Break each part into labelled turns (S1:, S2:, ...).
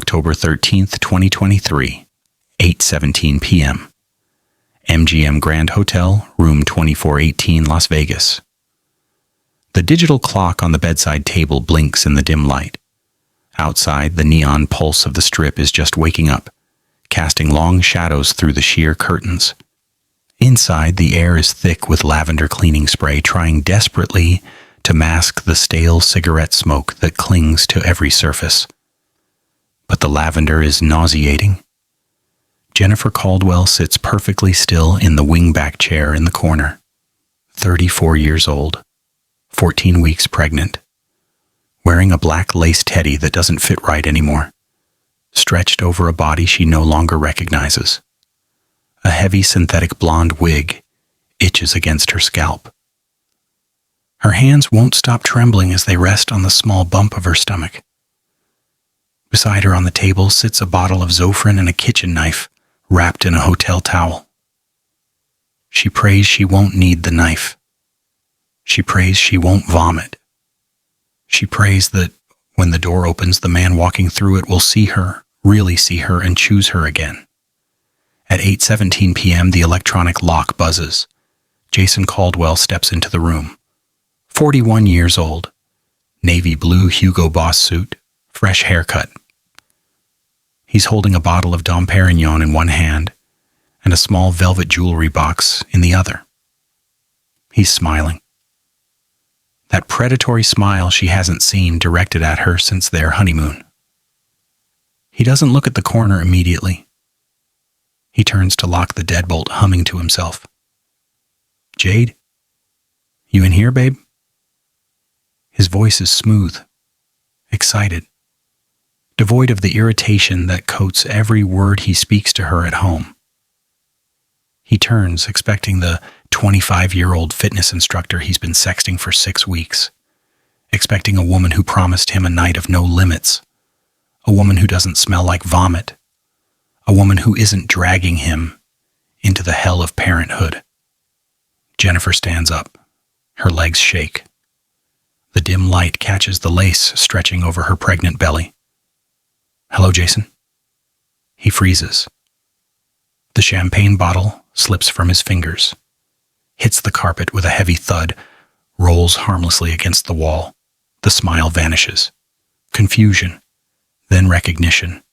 S1: October 13th, 2023, 8:17 p.m. MGM Grand Hotel, room 2418, Las Vegas. The digital clock on the bedside table blinks in the dim light. Outside, the neon pulse of the Strip is just waking up, casting long shadows through the sheer curtains. Inside, the air is thick with lavender cleaning spray, trying desperately to mask the stale cigarette smoke that clings to every surface. But the lavender is nauseating. Jennifer Caldwell sits perfectly still in the wingback chair in the corner. 34 years old, 14 weeks pregnant, wearing a black lace teddy that doesn't fit right anymore, stretched over a body she no longer recognizes. A heavy synthetic blonde wig itches against her scalp. Her hands won't stop trembling as they rest on the small bump of her stomach. Beside her on the table sits a bottle of Zofran and a kitchen knife wrapped in a hotel towel. She prays she won't need the knife. She prays she won't vomit. She prays that when the door opens, the man walking through it will see her, really see her, and choose her again. At 8:17 p.m., the electronic lock buzzes. Jason Caldwell steps into the room. 41 years old, navy blue Hugo Boss suit, fresh haircut. He's holding a bottle of Dom Perignon in one hand and a small velvet jewelry box in the other. He's smiling. That predatory smile she hasn't seen directed at her since their honeymoon. He doesn't look at the corner immediately. He turns to lock the deadbolt, humming to himself. "Jade? You in here, babe?" His voice is smooth, excited, devoid of the irritation that coats every word he speaks to her at home. He turns, expecting the 25-year-old fitness instructor he's been sexting for 6 weeks, expecting a woman who promised him a night of no limits, a woman who doesn't smell like vomit, a woman who isn't dragging him into the hell of parenthood. Jennifer stands up. Her legs shake. The dim light catches the lace stretching over her pregnant belly. "Hello, Jason." He freezes. The champagne bottle slips from his fingers, hits the carpet with a heavy thud, rolls harmlessly against the wall. The smile vanishes. Confusion, then recognition,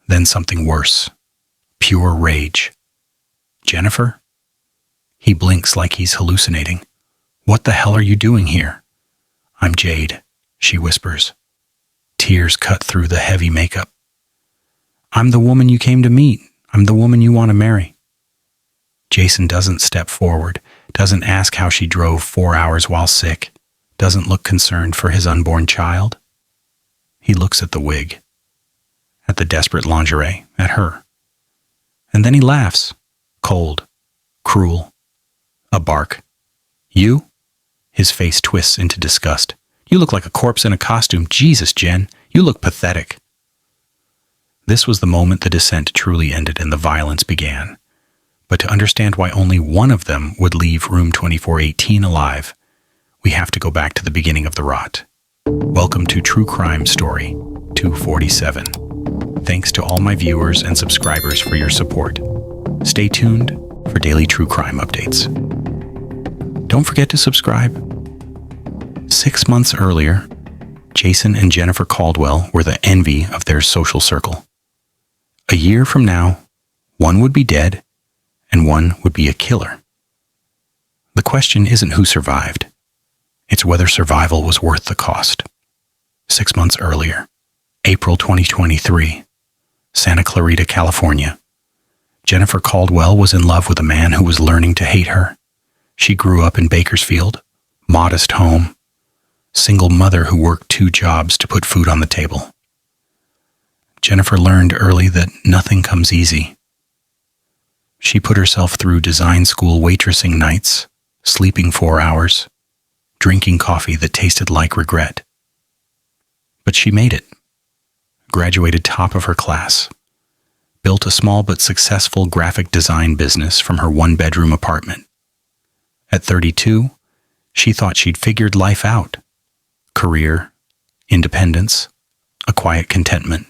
S1: then something worse. Pure rage. "Jennifer?" He blinks like he's hallucinating. "What the hell are you doing here?" "I'm Jade," she whispers. Tears cut through the heavy makeup. "I'm the woman you came to meet. I'm the woman you want to marry." Jason doesn't step forward, doesn't ask how she drove 4 hours while sick, doesn't look concerned for his unborn child. He looks at the wig, at the desperate lingerie, at her. And then he laughs, cold, cruel, a bark. "You?" His face twists into disgust. "You look like a corpse in a costume. Jesus, Jen, you look pathetic." This was the moment the descent truly ended and the violence began. But to understand why only one of them would leave room 2418 alive, we have to go back to the beginning of the rot. Welcome to True Crime Story 247. Thanks to all my viewers and subscribers for your support. Stay tuned for daily true crime updates. Don't forget to subscribe. 6 months earlier, Jason and Jennifer Caldwell were the envy of their social circle. A year from now, one would be dead and one would be a killer. The question isn't who survived. It's whether survival was worth the cost. 6 months earlier, April 2023, Santa Clarita, California. Jennifer Caldwell was in love with a man who was learning to hate her. She grew up in Bakersfield, modest home, single mother who worked 2 jobs to put food on the table. Jennifer learned early that nothing comes easy. She put herself through design school waitressing nights, sleeping 4 hours, drinking coffee that tasted like regret. But she made it, graduated top of her class, built a small but successful graphic design business from her 1-bedroom apartment. At 32, she thought she'd figured life out. Career, independence, a quiet contentment.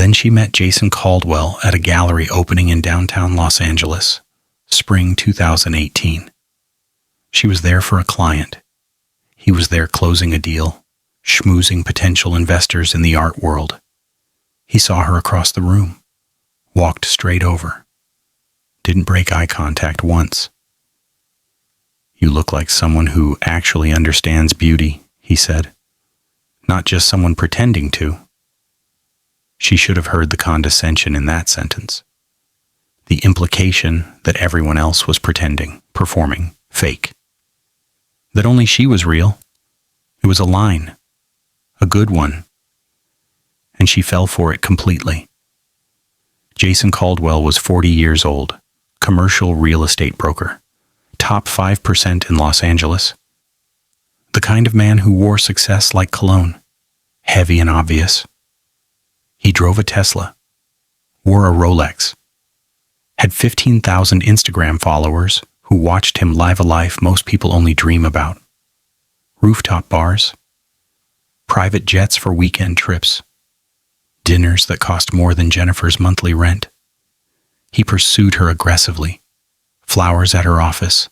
S1: Then she met Jason Caldwell at a gallery opening in downtown Los Angeles, spring 2018. She was there for a client. He was there closing a deal, schmoozing potential investors in the art world. He saw her across the room, walked straight over, didn't break eye contact once. "You look like someone who actually understands beauty," he said, "not just someone pretending to." She should have heard the condescension in that sentence. The implication that everyone else was pretending, performing, fake. That only she was real. It was a line. A good one. And she fell for it completely. Jason Caldwell was 40 years old, commercial real estate broker, top 5% in Los Angeles. The kind of man who wore success like cologne, heavy and obvious. He drove a Tesla, wore a Rolex, had 15,000 Instagram followers who watched him live a life most people only dream about. Rooftop bars, private jets for weekend trips, dinners that cost more than Jennifer's monthly rent. He pursued her aggressively, flowers at her office,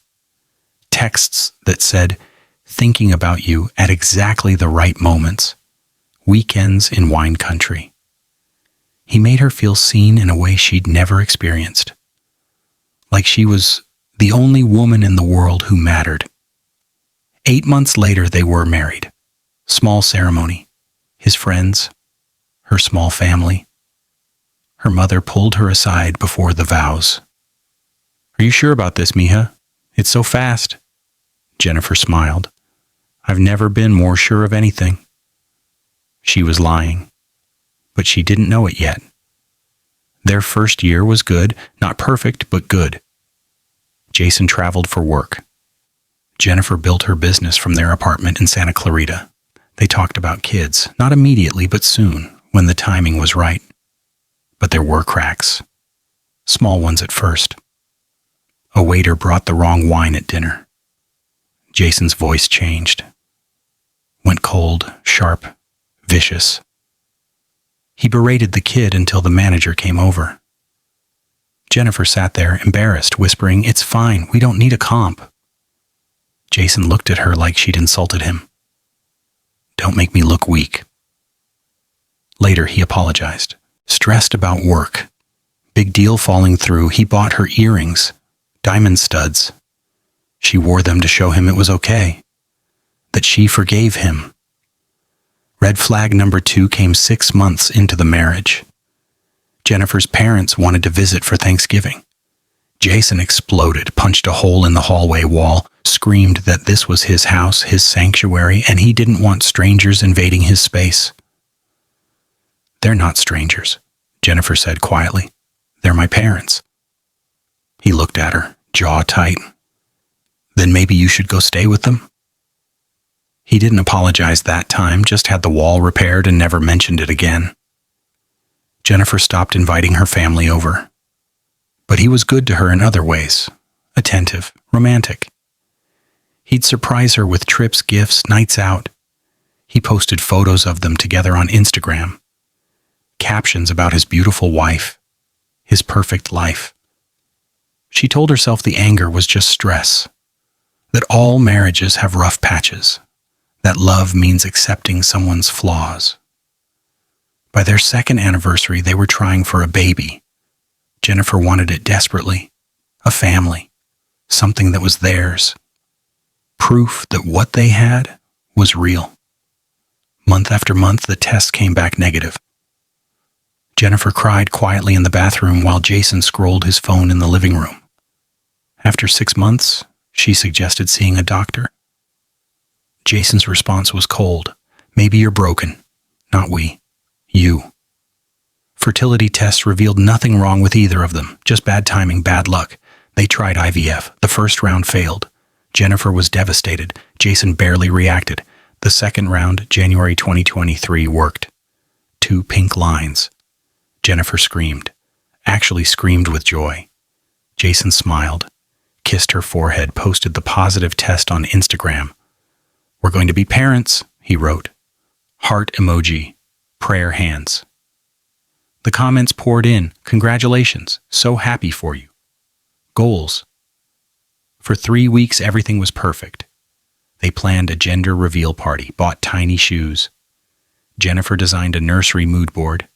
S1: texts that said, "Thinking about you at exactly the right moments," weekends in wine country. He made her feel seen in a way she'd never experienced, like she was the only woman in the world who mattered. 8 months later, they were married. Small ceremony. His friends, her small family. Her mother pulled her aside before the vows. "Are you sure about this, mija? It's so fast." Jennifer smiled. "I've never been more sure of anything." She was lying, but she didn't know it yet. Their first year was good, not perfect, but good. Jason traveled for work. Jennifer built her business from their apartment in Santa Clarita. They talked about kids, not immediately, but soon, when the timing was right. But there were cracks. Small ones at first. A waiter brought the wrong wine at dinner. Jason's voice changed. Went cold, sharp, vicious. He berated the kid until the manager came over. Jennifer sat there, embarrassed, whispering, "It's fine, we don't need a comp." Jason looked at her like she'd insulted him. "Don't make me look weak." Later, he apologized, stressed about work. Big deal falling through. He bought her earrings, diamond studs. She wore them to show him it was okay, that she forgave him. Red flag number 2 came 6 months into the marriage. Jennifer's parents wanted to visit for Thanksgiving. Jason exploded, punched a hole in the hallway wall, screamed that this was his house, his sanctuary, and he didn't want strangers invading his space. "They're not strangers," Jennifer said quietly. "They're my parents." He looked at her, jaw tight. "Then maybe you should go stay with them?" He didn't apologize that time, just had the wall repaired and never mentioned it again. Jennifer stopped inviting her family over. But he was good to her in other ways, attentive, romantic. He'd surprise her with trips, gifts, nights out. He posted photos of them together on Instagram. Captions about his beautiful wife, his perfect life. She told herself the anger was just stress, that all marriages have rough patches, that love means accepting someone's flaws. By their second anniversary, they were trying for a baby. Jennifer wanted it desperately, a family, something that was theirs. Proof that what they had was real. Month after month, the test came back negative. Jennifer cried quietly in the bathroom while Jason scrolled his phone in the living room. After 6 months, she suggested seeing a doctor. Jason's response was cold. "Maybe you're broken. Not we. You." Fertility tests revealed nothing wrong with either of them, just bad timing, bad luck. They tried IVF. The first round failed. Jennifer was devastated. Jason barely reacted. The second round, January 2023, worked. 2 pink lines. Jennifer screamed. Actually screamed with joy. Jason smiled, kissed her forehead, posted the positive test on Instagram. "We're going to be parents," he wrote. Heart emoji, prayer hands. The comments poured in. Congratulations. So happy for you. Goals. For 3 weeks, everything was perfect. They planned a gender reveal party, bought tiny shoes. Jennifer designed a nursery mood board.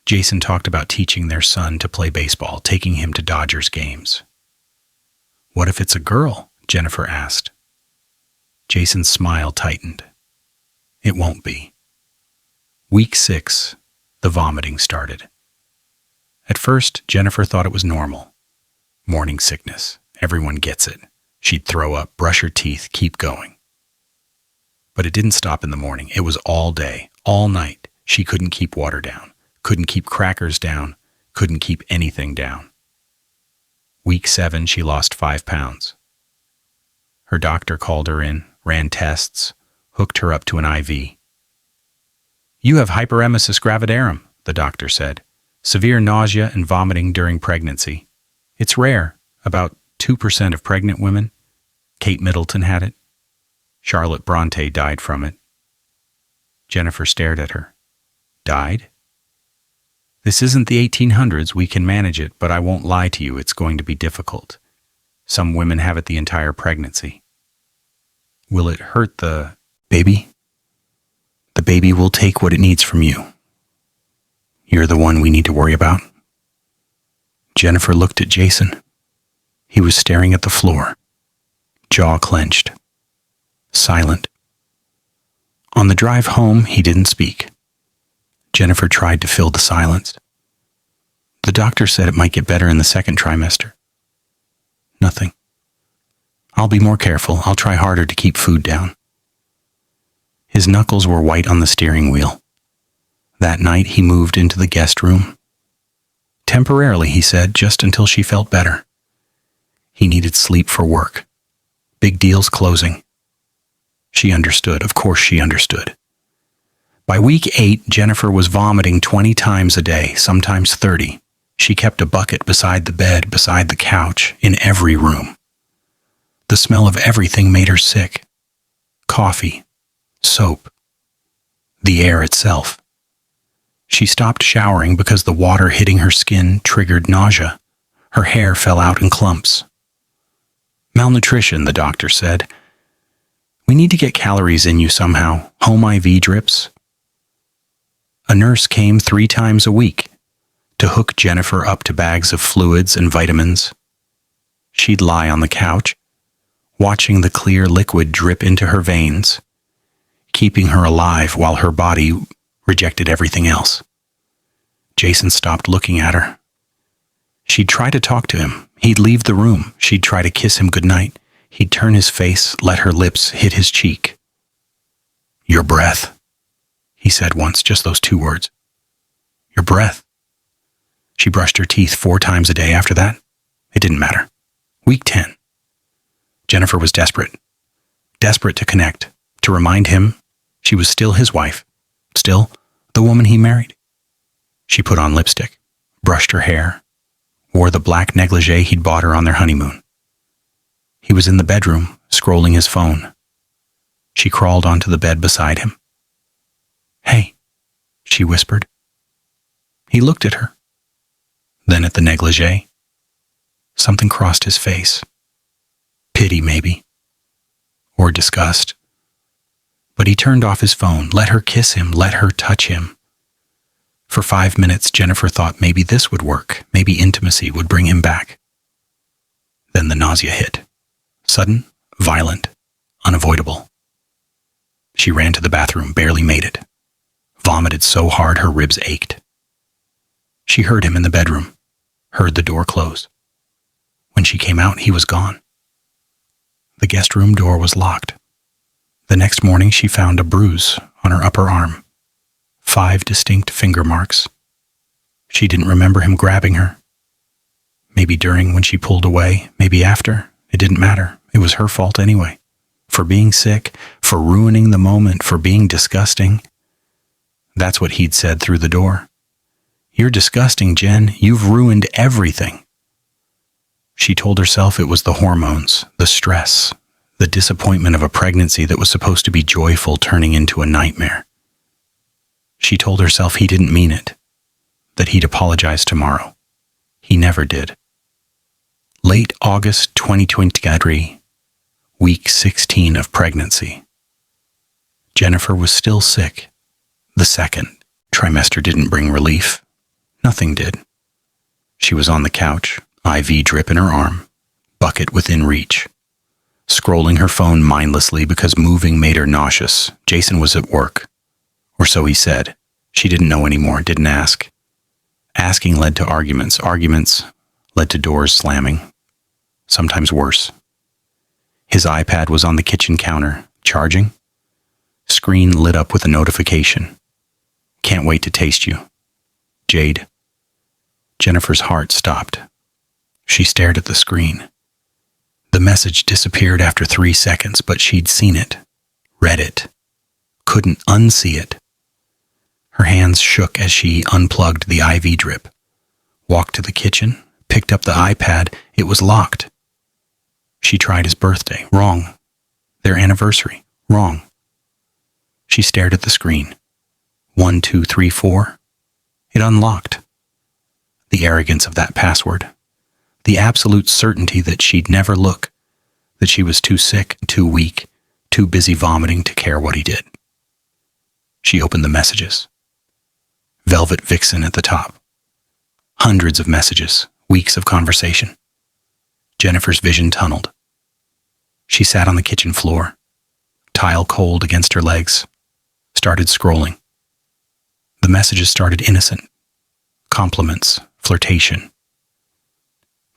S1: Jason talked about teaching their son to play baseball, taking him to Dodgers games. What if it's a girl? Jennifer asked. Jason's smile tightened. It won't be. Week 6, the vomiting started. At first, Jennifer thought it was normal. Morning sickness. Everyone gets it. She'd throw up, brush her teeth, keep going. But it didn't stop in the morning. It was all day, all night. She couldn't keep water down, couldn't keep crackers down, couldn't keep anything down. Week 7, she lost 5 pounds. Her doctor called her in, ran tests, hooked her up to an IV. You have hyperemesis gravidarum, the doctor said. Severe nausea and vomiting during pregnancy. It's rare, about 2% of pregnant women. Kate Middleton had it. Charlotte Bronte died from it. Jennifer stared at her. Died? This isn't the 1800s. We can manage it, but I won't lie to you. It's going to be difficult. Some women have it the entire pregnancy. Will it hurt the baby? The baby will take what it needs from you. You're the one we need to worry about. Jennifer looked at Jason. He was staring at the floor, jaw clenched, silent. On the drive home, he didn't speak. Jennifer tried to fill the silence. The doctor said it might get better in the 2nd trimester. Nothing. I'll be more careful. I'll try harder to keep food down. His knuckles were white on the steering wheel. That night, he moved into the guest room. Temporarily, he said, just until she felt better. He needed sleep for work. Big deals closing. She understood. Of course she understood. By week 8, Jennifer was vomiting 20 times a day, sometimes 30. She kept a bucket beside the bed, beside the couch, in every room. The smell of everything made her sick. Coffee, soap, the air itself. She stopped showering because the water hitting her skin triggered nausea. Her hair fell out in clumps. Malnutrition, the doctor said. We need to get calories in you somehow. Home IV drips. A nurse came 3 times a week to hook Jennifer up to bags of fluids and vitamins. She'd lie on the couch, watching the clear liquid drip into her veins, keeping her alive while her body rejected everything else. Jason stopped looking at her. She'd try to talk to him. He'd leave the room. She'd try to kiss him goodnight. He'd turn his face, let her lips hit his cheek. Your breath, he said once, just those 2 words. Your breath. She brushed her teeth 4 times a day after that. It didn't matter. Week 10. Jennifer was desperate. Desperate to connect, to remind him she was still his wife, still the woman he married. She put on lipstick, brushed her hair, wore the black negligee he'd bought her on their honeymoon. He was in the bedroom, scrolling his phone. She crawled onto the bed beside him. Hey, she whispered. He looked at her, then at the negligee. Something crossed his face. Pity, maybe, or disgust. But he turned off his phone, let her kiss him, let her touch him. For 5 minutes, Jennifer thought maybe this would work, maybe intimacy would bring him back. Then the nausea hit. Sudden, violent, unavoidable. She ran to the bathroom, barely made it. Vomited so hard her ribs ached. She heard him in the bedroom, heard the door close. When she came out, he was gone. The guest room door was locked. The next morning, she found a bruise on her upper arm. 5 distinct finger marks. She didn't remember him grabbing her. Maybe during when she pulled away, maybe after. It didn't matter. It was her fault anyway. For being sick, for ruining the moment, for being disgusting. That's what he'd said through the door. You're disgusting, Jen. You've ruined everything. She told herself it was the hormones, the stress, the disappointment of a pregnancy that was supposed to be joyful turning into a nightmare. She told herself he didn't mean it, that he'd apologize tomorrow. He never did. Late August 2023, week 16 of pregnancy. Jennifer was still sick. The second trimester didn't bring relief. Nothing did. She was on the couch, IV drip in her arm, bucket within reach, scrolling her phone mindlessly because moving made her nauseous. Jason was at work. Or so he said. She didn't know anymore, didn't ask. Asking led to arguments. Arguments led to doors slamming. Sometimes worse. His iPad was on the kitchen counter, charging. Screen lit up with a notification. Can't wait to taste you. Jade. Jennifer's heart stopped. She stared at the screen. The message disappeared after 3 seconds, but she'd seen it, read it, couldn't unsee it. Her hands shook as she unplugged the IV drip, walked to the kitchen, picked up the iPad. It was locked. She tried his birthday. Wrong. Their anniversary. Wrong. She stared at the screen. 1, 2, 3, 4. It unlocked. The arrogance of that password. The absolute certainty that she'd never look, that she was too sick, too weak, too busy vomiting to care what he did. She opened the messages. Velvet Vixen at the top. Hundreds of messages, weeks of conversation. Jennifer's vision tunneled. She sat on the kitchen floor, tile cold against her legs, started scrolling. The messages started innocent. Compliments, flirtation.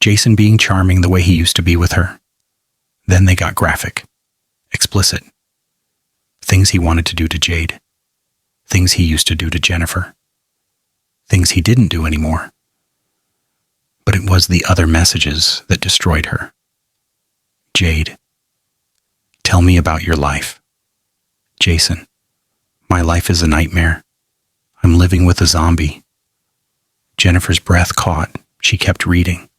S1: Jason being charming the way he used to be with her. Then they got graphic, explicit. Things he wanted to do to Jade. Things he used to do to Jennifer. Things he didn't do anymore. But it was the other messages that destroyed her. Jade. Tell me about your life. Jason. My life is a nightmare. I'm living with a zombie. Jennifer's breath caught. She kept reading.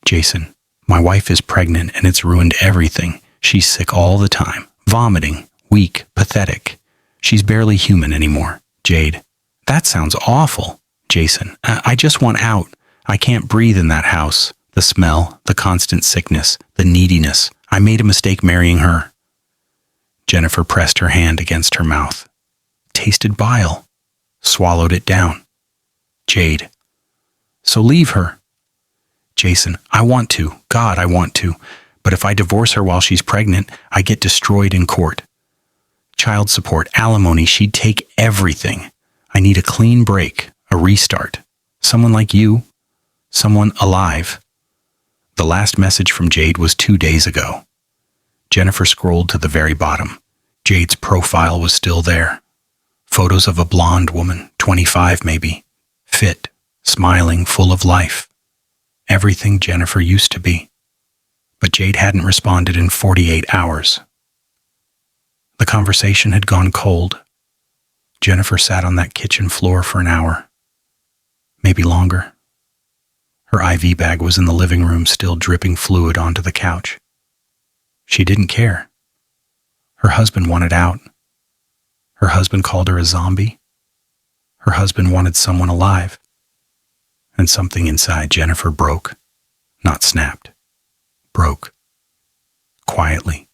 S1: Jason. My wife is pregnant and it's ruined everything. She's sick all the time. Vomiting. Weak. Pathetic. She's barely human anymore. Jade. That sounds awful. Jason. I just want out. I can't breathe in that house. The smell, the constant sickness, the neediness. I made a mistake marrying her. Jennifer pressed her hand against her mouth. Tasted bile. Swallowed it down. Jade. So leave her. Jason. I want to. God, I want to. But if I divorce her while she's pregnant, I get destroyed in court. Child support, alimony, she'd take everything. I need a clean break, a restart. Someone like you. Someone alive. The last message from Jade was 2 days ago. Jennifer scrolled to the very bottom. Jade's profile was still there. Photos of a blonde woman, 25 maybe. Fit, smiling, full of life. Everything Jennifer used to be. But Jade hadn't responded in 48 hours. The conversation had gone cold. Jennifer sat on that kitchen floor for an hour. Maybe longer. Her IV bag was in the living room, still dripping fluid onto the couch. She didn't care. Her husband wanted out. Her husband called her a zombie. Her husband wanted someone alive. And something inside Jennifer broke, not snapped. Broke. Quietly.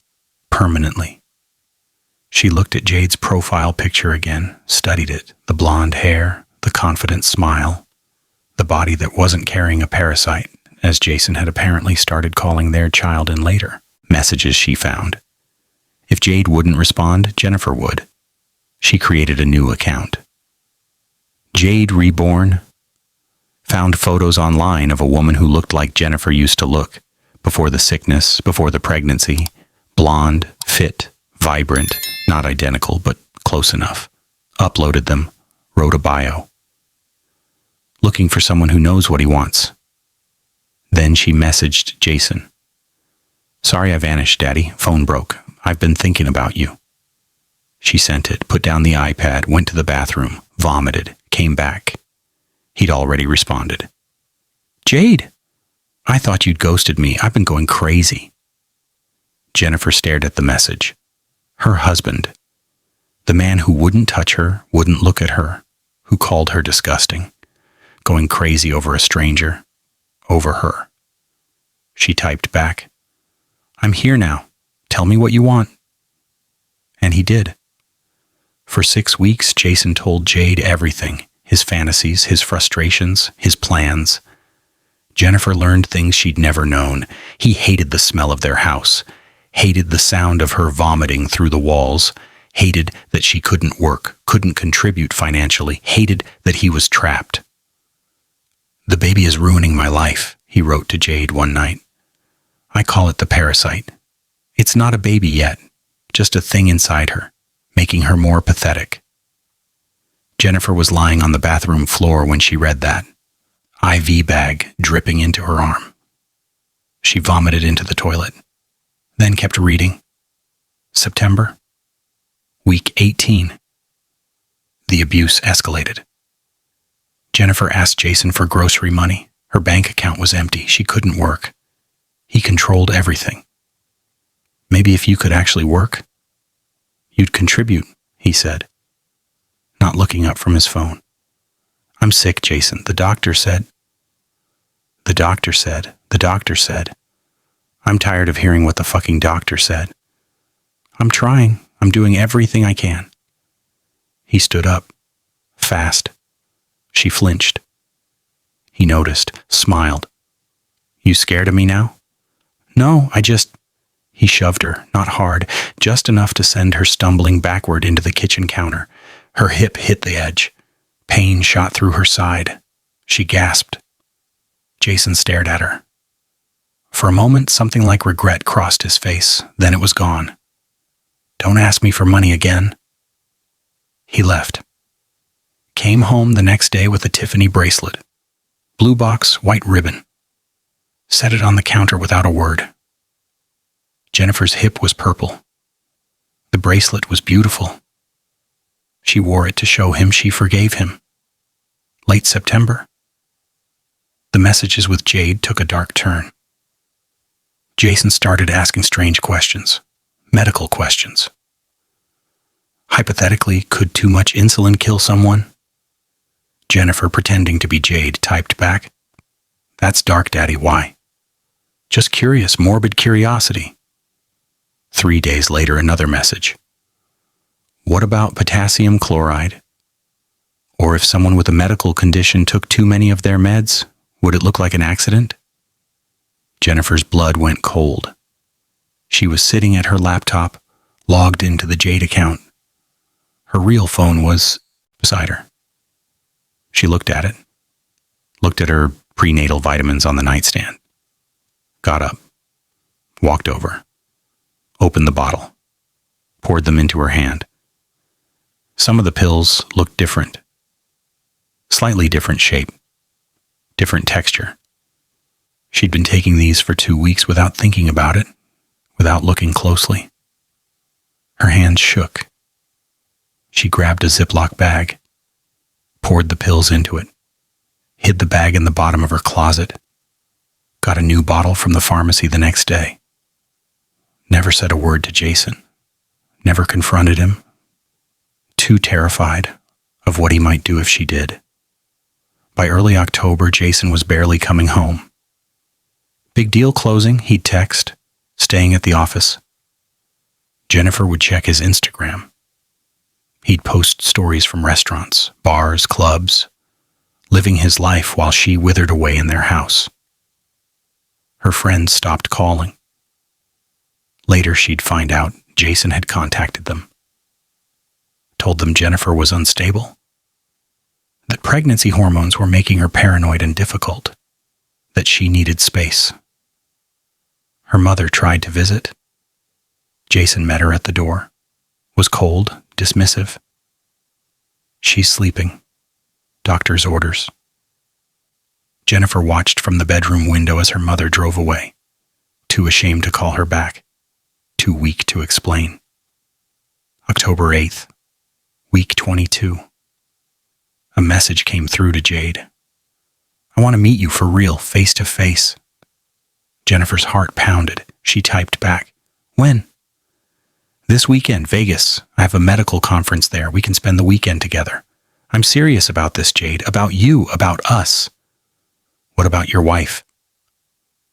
S1: Permanently. She looked at Jade's profile picture again, studied it, the blonde hair, the confident smile, the body that wasn't carrying a parasite, as Jason had apparently started calling their child in later messages she found. If Jade wouldn't respond, Jennifer would. She created a new account. Jade Reborn. Found photos online of a woman who looked like Jennifer used to look, before the sickness, before the pregnancy, blonde, fit, vibrant, not identical, but close enough. Uploaded them, wrote a bio. Looking for someone who knows what he wants. Then she messaged Jason. Sorry I vanished, Daddy. Phone broke. I've been thinking about you. She sent it, put down the iPad, went to the bathroom, vomited, came back. He'd already responded. Jade, I thought you'd ghosted me. I've been going crazy. Jennifer stared at the message. Her husband. The man who wouldn't touch her, wouldn't look at her, who called her disgusting. going crazy over a stranger, over her. She typed back, "I'm here now. Tell me what you want." And he did. For 6 weeks, Jason told Jade everything, his fantasies, his frustrations, his plans. Jennifer learned things she'd never known. He hated the smell of their house, hated the sound of her vomiting through the walls, hated that she couldn't work, couldn't contribute financially, hated that he was trapped. "The baby is ruining my life," he wrote to Jade one night. "I call it the parasite. It's not a baby yet, just a thing inside her, making her more pathetic." Jennifer was lying on the bathroom floor when she read that, IV bag dripping into her arm. She vomited into the toilet, then kept reading. September, week 18. The abuse escalated. Jennifer asked Jason for grocery money. Her bank account was empty. She couldn't work. He controlled everything. "Maybe if you could actually work, you'd contribute," he said, not looking up from his phone. "I'm sick, Jason. The doctor said. I'm tired of hearing what the fucking doctor said. I'm trying. I'm doing everything I can." He stood up, fast. She flinched. He noticed, smiled. "You scared of me now?" "No, I just..." He shoved her, not hard, just enough to send her stumbling backward into the kitchen counter. Her hip hit the edge. Pain shot through her side. She gasped. Jason stared at her. For a moment, something like regret crossed his face. Then it was gone. "Don't ask me for money again." He left. Came home the next day with a Tiffany bracelet. Blue box, white ribbon. Set it on the counter without a word. Jennifer's hip was purple. The bracelet was beautiful. She wore it to show him she forgave him. Late September. The messages with Jade took a dark turn. Jason started asking strange questions, medical questions. Hypothetically, could too much insulin kill someone? Jennifer, pretending to be Jade, typed back, "That's dark, Daddy, why?" "Just curious, morbid curiosity." 3 days later, another message. "What about potassium chloride? Or if someone with a medical condition took too many of their meds, would it look like an accident?" Jennifer's blood went cold. She was sitting at her laptop, logged into the Jade account. Her real phone was beside her. She looked at it, looked at her prenatal vitamins on the nightstand, got up, walked over, opened the bottle, poured them into her hand. Some of the pills looked different. Slightly different shape, different texture. She'd been taking these for 2 weeks without thinking about it, without looking closely. Her hands shook. She grabbed a Ziploc bag, poured the pills into it, hid the bag in the bottom of her closet, got a new bottle from the pharmacy the next day. Never said a word to Jason, never confronted him, too terrified of what he might do if she did. By early October, Jason was barely coming home. "Big deal closing," he'd text, staying at the office. Jennifer would check his Instagram. He'd post stories from restaurants, bars, clubs, living his life while she withered away in their house. Her friends stopped calling. Later, she'd find out Jason had contacted them, told them Jennifer was unstable, that pregnancy hormones were making her paranoid and difficult, that she needed space. Her mother tried to visit. Jason met her at the door, was cold, dismissive. "She's sleeping. Doctor's orders." Jennifer watched from the bedroom window as her mother drove away, too ashamed to call her back, too weak to explain. October 8th, week 22. A message came through to Jade. "I want to meet you for real, face to face." Jennifer's heart pounded. She typed back, "When?" "This weekend, Vegas. I have a medical conference there. We can spend the weekend together. I'm serious about this, Jade. About you, about us. What about your wife?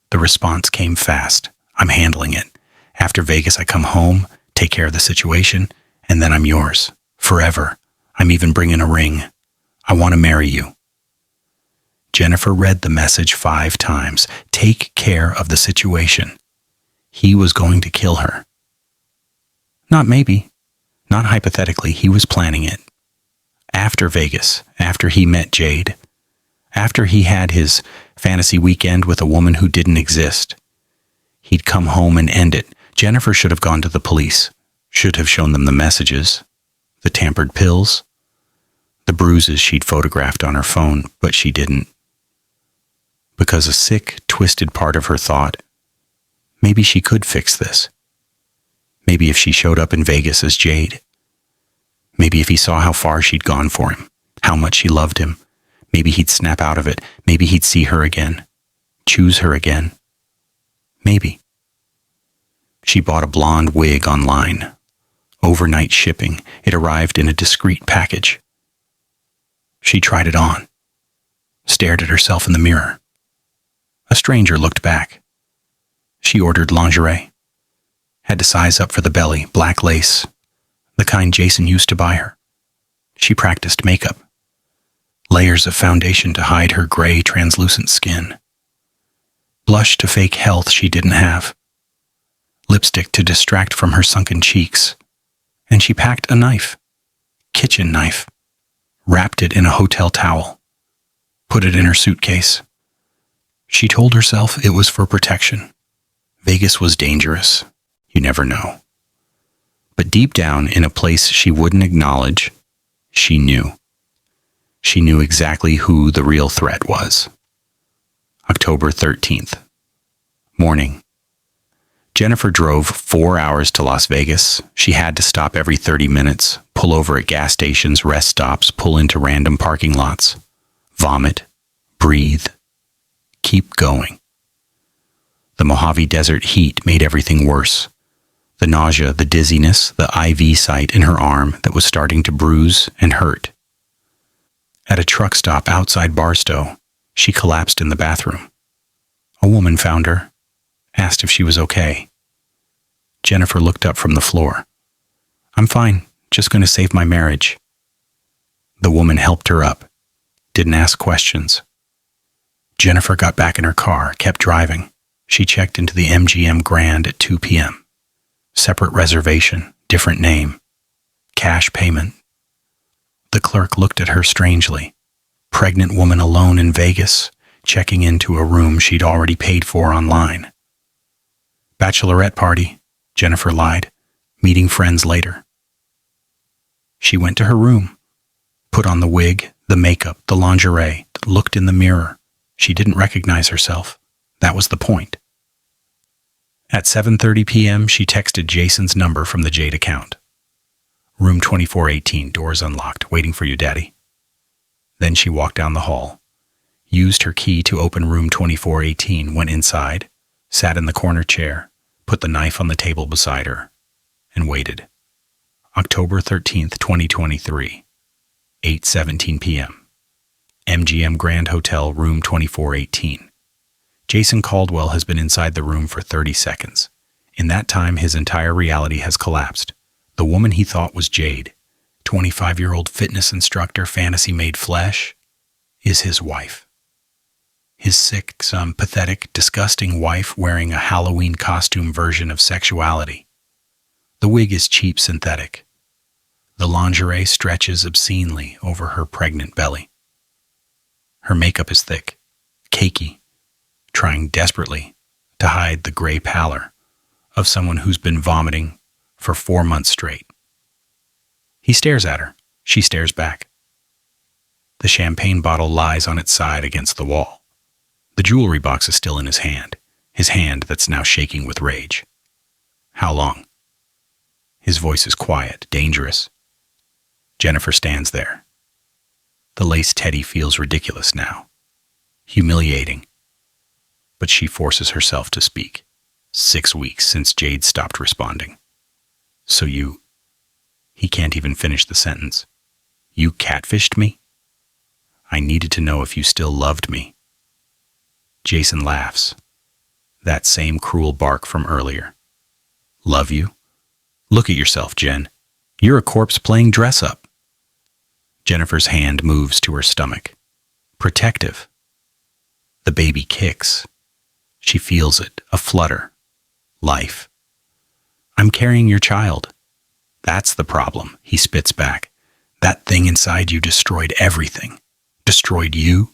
S1: The response came fast. I'm handling it. After Vegas, I come home, take care of the situation, and then I'm yours. Forever. I'm even bringing a ring. I want to marry you. Jennifer read the message 5 times. Take care of the situation. He was going to kill her. Not maybe. Not hypothetically. He was planning it. After Vegas, after he met Jade, after he had his fantasy weekend with a woman who didn't exist, he'd come home and end it. Jennifer should have gone to the police, should have shown them the messages, the tampered pills, the bruises she'd photographed on her phone, but she didn't. Because a sick, twisted part of her thought, maybe she could fix this. Maybe if she showed up in Vegas as Jade. Maybe if he saw how far she'd gone for him, how much she loved him, maybe he'd snap out of it. Maybe he'd see her again, choose her again. Maybe. She bought a blonde wig online. Overnight shipping. It arrived in a discreet package. She tried it on, stared at herself in the mirror. A stranger looked back. She ordered lingerie. Had to size up for the belly, black lace, the kind Jason used to buy her. She practiced makeup. Layers of foundation to hide her gray, translucent skin. Blush to fake health she didn't have. Lipstick to distract from her sunken cheeks. And she packed a knife. Kitchen knife. Wrapped it in a hotel towel. Put it in her suitcase. She told herself it was for protection. Vegas was dangerous. You never know. But deep down, in a place she wouldn't acknowledge, she knew. She knew exactly who the real threat was. October 13th. Morning. Jennifer drove 4 hours to Las Vegas. She had to stop every 30 minutes, pull over at gas stations, rest stops, pull into random parking lots, vomit, breathe, keep going. The Mojave Desert heat made everything worse. The nausea, the dizziness, the IV site in her arm that was starting to bruise and hurt. At a truck stop outside Barstow, she collapsed in the bathroom. A woman found her, asked if she was okay. Jennifer looked up from the floor. I'm fine, just going to save my marriage. The woman helped her up, didn't ask questions. Jennifer got back in her car, kept driving. She checked into the MGM Grand at 2 p.m. Separate reservation, different name, cash payment. The clerk looked at her strangely. Pregnant woman alone in Vegas, checking into a room she'd already paid for online. Bachelorette party, Jennifer lied, meeting friends later. She went to her room, put on the wig, the makeup, the lingerie, looked in the mirror. She didn't recognize herself. That was the point. At 7:30 p.m., she texted Jason's number from the Jade account. Room 2418, doors unlocked, waiting for you, Daddy. Then she walked down the hall, used her key to open room 2418, went inside, sat in the corner chair, put the knife on the table beside her, and waited. October 13th, 2023, 8:17 p.m. MGM Grand Hotel, room 2418. Jason Caldwell has been inside the room for 30 seconds. In that time, his entire reality has collapsed. The woman he thought was Jade, 25-year-old fitness instructor, fantasy made flesh, is his wife. His sick, pathetic, disgusting wife wearing a Halloween costume version of sexuality. The wig is cheap synthetic. The lingerie stretches obscenely over her pregnant belly. Her makeup is thick, cakey, trying desperately to hide the gray pallor of someone who's been vomiting for 4 months straight. He stares at her. She stares back. The champagne bottle lies on its side against the wall. The jewelry box is still in his hand that's now shaking with rage. How long? His voice is quiet, dangerous. Jennifer stands there. The lace teddy feels ridiculous now, humiliating. But she forces herself to speak. 6 weeks since Jade stopped responding. So you... He can't even finish the sentence. You catfished me? I needed to know if you still loved me. Jason laughs. That same cruel bark from earlier. Love you? Look at yourself, Jen. You're a corpse playing dress up. Jennifer's hand moves to her stomach. Protective. The baby kicks. She feels it, a flutter. Life. I'm carrying your child. That's the problem, he spits back. That thing inside you destroyed everything. Destroyed you.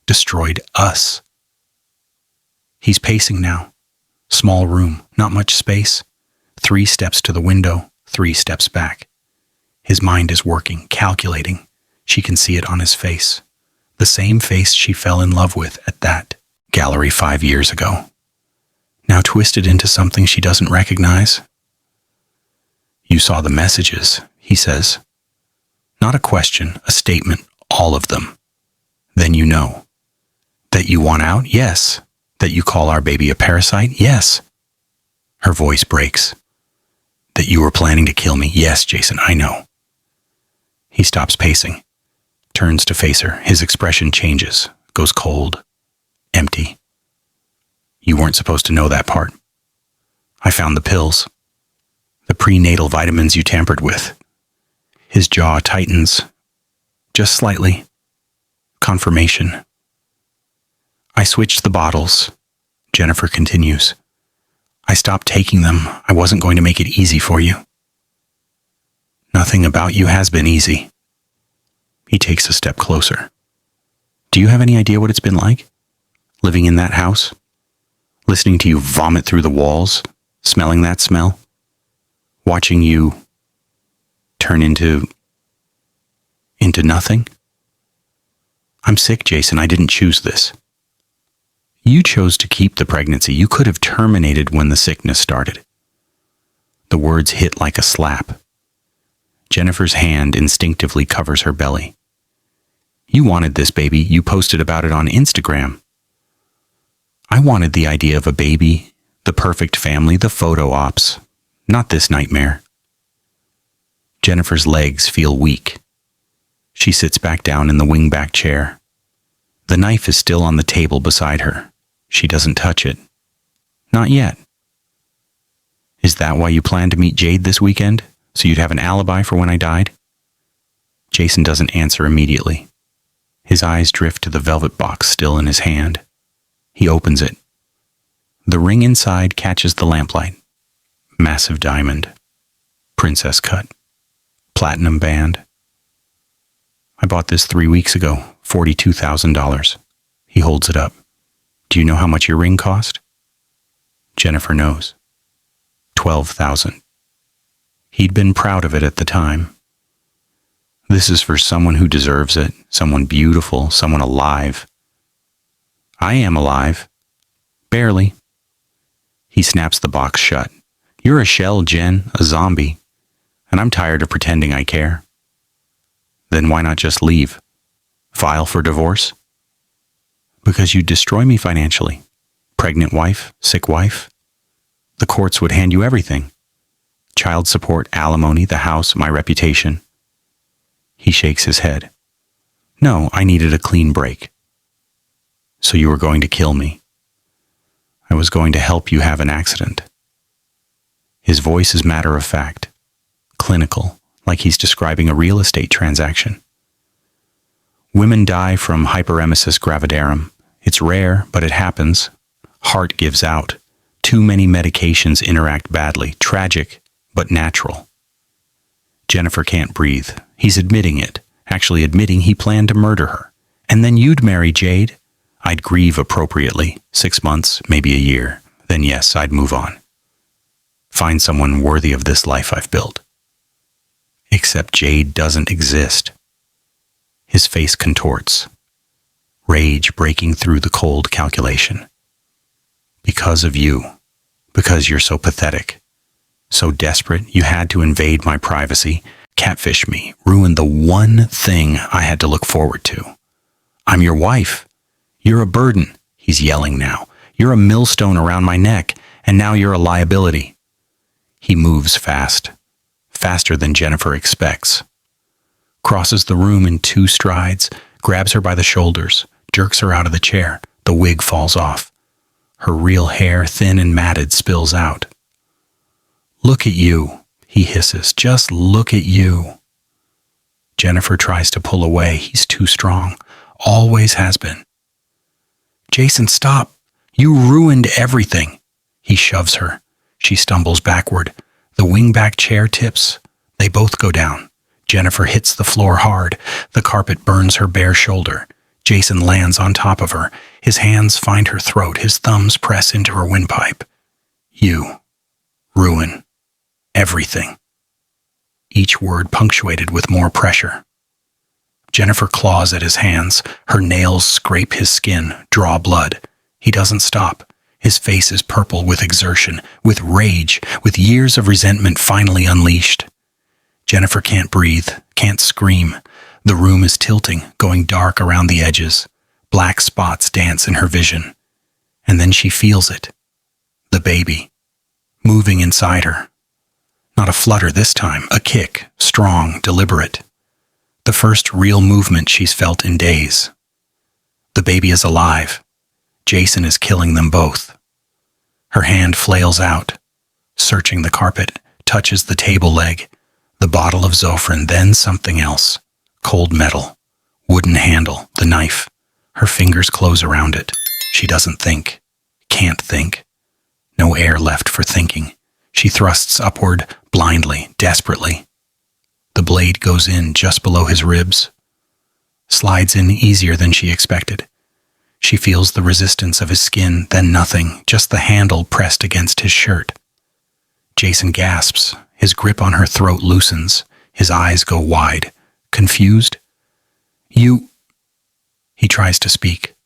S1: Destroyed us. He's pacing now. Small room, not much space. 3 steps to the window, 3 steps back. His mind is working, calculating. She can see it on his face. The same face she fell in love with at that gallery 5 years ago. Now twisted into something she doesn't recognize. You saw the messages, he says. Not a question, a statement, all of them. Then you know. That you want out? Yes. That you call our baby a parasite? Yes. Her voice breaks. That you were planning to kill me? Yes, Jason, I know. He stops pacing, turns to face her. His expression changes, goes cold, empty. You weren't supposed to know that part. I found the pills. The prenatal vitamins you tampered with. His jaw tightens, just slightly. Confirmation. I switched the bottles. Jennifer continues. I stopped taking them. I wasn't going to make it easy for you. Nothing about you has been easy. He takes a step closer. Do you have any idea what it's been like? Living in that house? Listening to you vomit through the walls? Smelling that smell? Watching you turn into nothing? I'm sick, Jason. I didn't choose this. You chose to keep the pregnancy. You could have terminated when the sickness started. The words hit like a slap. Jennifer's hand instinctively covers her belly. You wanted this baby. You posted about it on Instagram. I wanted the idea of a baby, the perfect family, the photo ops, not this nightmare. Jennifer's legs feel weak. She sits back down in the wingback chair. The knife is still on the table beside her. She doesn't touch it. Not yet. Is that why you planned to meet Jade this weekend? So you'd have an alibi for when I died? Jason doesn't answer immediately. His eyes drift to the velvet box still in his hand. He opens it. The ring inside catches the lamplight. Massive diamond. Princess cut. Platinum band. I bought this 3 weeks ago, $42,000. He holds it up. Do you know how much your ring cost? Jennifer knows. $12,000. He'd been proud of it at the time. This is for someone who deserves it, someone beautiful, someone alive. I am alive. Barely. He snaps the box shut. You're a shell, Jen, a zombie. And I'm tired of pretending I care. Then why not just leave? File for divorce? Because you'd destroy me financially. Pregnant wife, sick wife. The courts would hand you everything. Child support, alimony, the house, my reputation. He shakes his head. No, I needed a clean break. So you were going to kill me. I was going to help you have an accident. His voice is matter of fact, clinical, like he's describing a real estate transaction. Women die from hyperemesis gravidarum. It's rare, but it happens. Heart gives out. Too many medications interact badly. Tragic, but natural. Jennifer can't breathe. He's admitting it, actually admitting he planned to murder her. And then you'd marry Jade. I'd grieve appropriately, 6 months, maybe a year. Then yes, I'd move on. Find someone worthy of this life I've built. Except Jade doesn't exist. His face contorts. Rage breaking through the cold calculation. Because of you. Because you're so pathetic. So desperate, you had to invade my privacy, catfish me, ruin the one thing I had to look forward to. I'm your wife. You're a burden, he's yelling now. You're a millstone around my neck, and now you're a liability. He moves fast. Faster than Jennifer expects. crosses the room in 2 strides, grabs her by the shoulders, jerks her out of the chair. The wig falls off. Her real hair, thin and matted, spills out. "Look at you," he hisses. "Just look at you." Jennifer tries to pull away. He's too strong. Always has been. "Jason, stop. You ruined everything." He shoves her. She stumbles backward. The wingback chair tips. They both go down. Jennifer hits the floor hard. The carpet burns her bare shoulder. Jason lands on top of her. His hands find her throat. His thumbs press into her windpipe. "You ruin everything." Each word punctuated with more pressure. Jennifer claws at his hands. Her nails scrape his skin, draw blood. He doesn't stop. His face is purple with exertion, with rage, with years of resentment finally unleashed. Jennifer can't breathe, can't scream. The room is tilting, going dark around the edges. Black spots dance in her vision. And then she feels it. The baby. Moving inside her. Not a flutter this time, a kick, strong, deliberate. The first real movement she's felt in days. The baby is alive. Jason is killing them both. Her hand flails out, searching the carpet, touches the table leg, the bottle of Zofran, then something else. Cold metal, wooden handle, the knife. Her fingers close around it. She doesn't think, can't think. No air left for thinking. She thrusts upward, blindly, desperately. The blade goes in just below his ribs. Slides in easier than she expected. She feels the resistance of his skin, then nothing, just the handle pressed against his shirt. Jason gasps. His grip on her throat loosens. His eyes go wide. Confused? "You..." He tries to speak.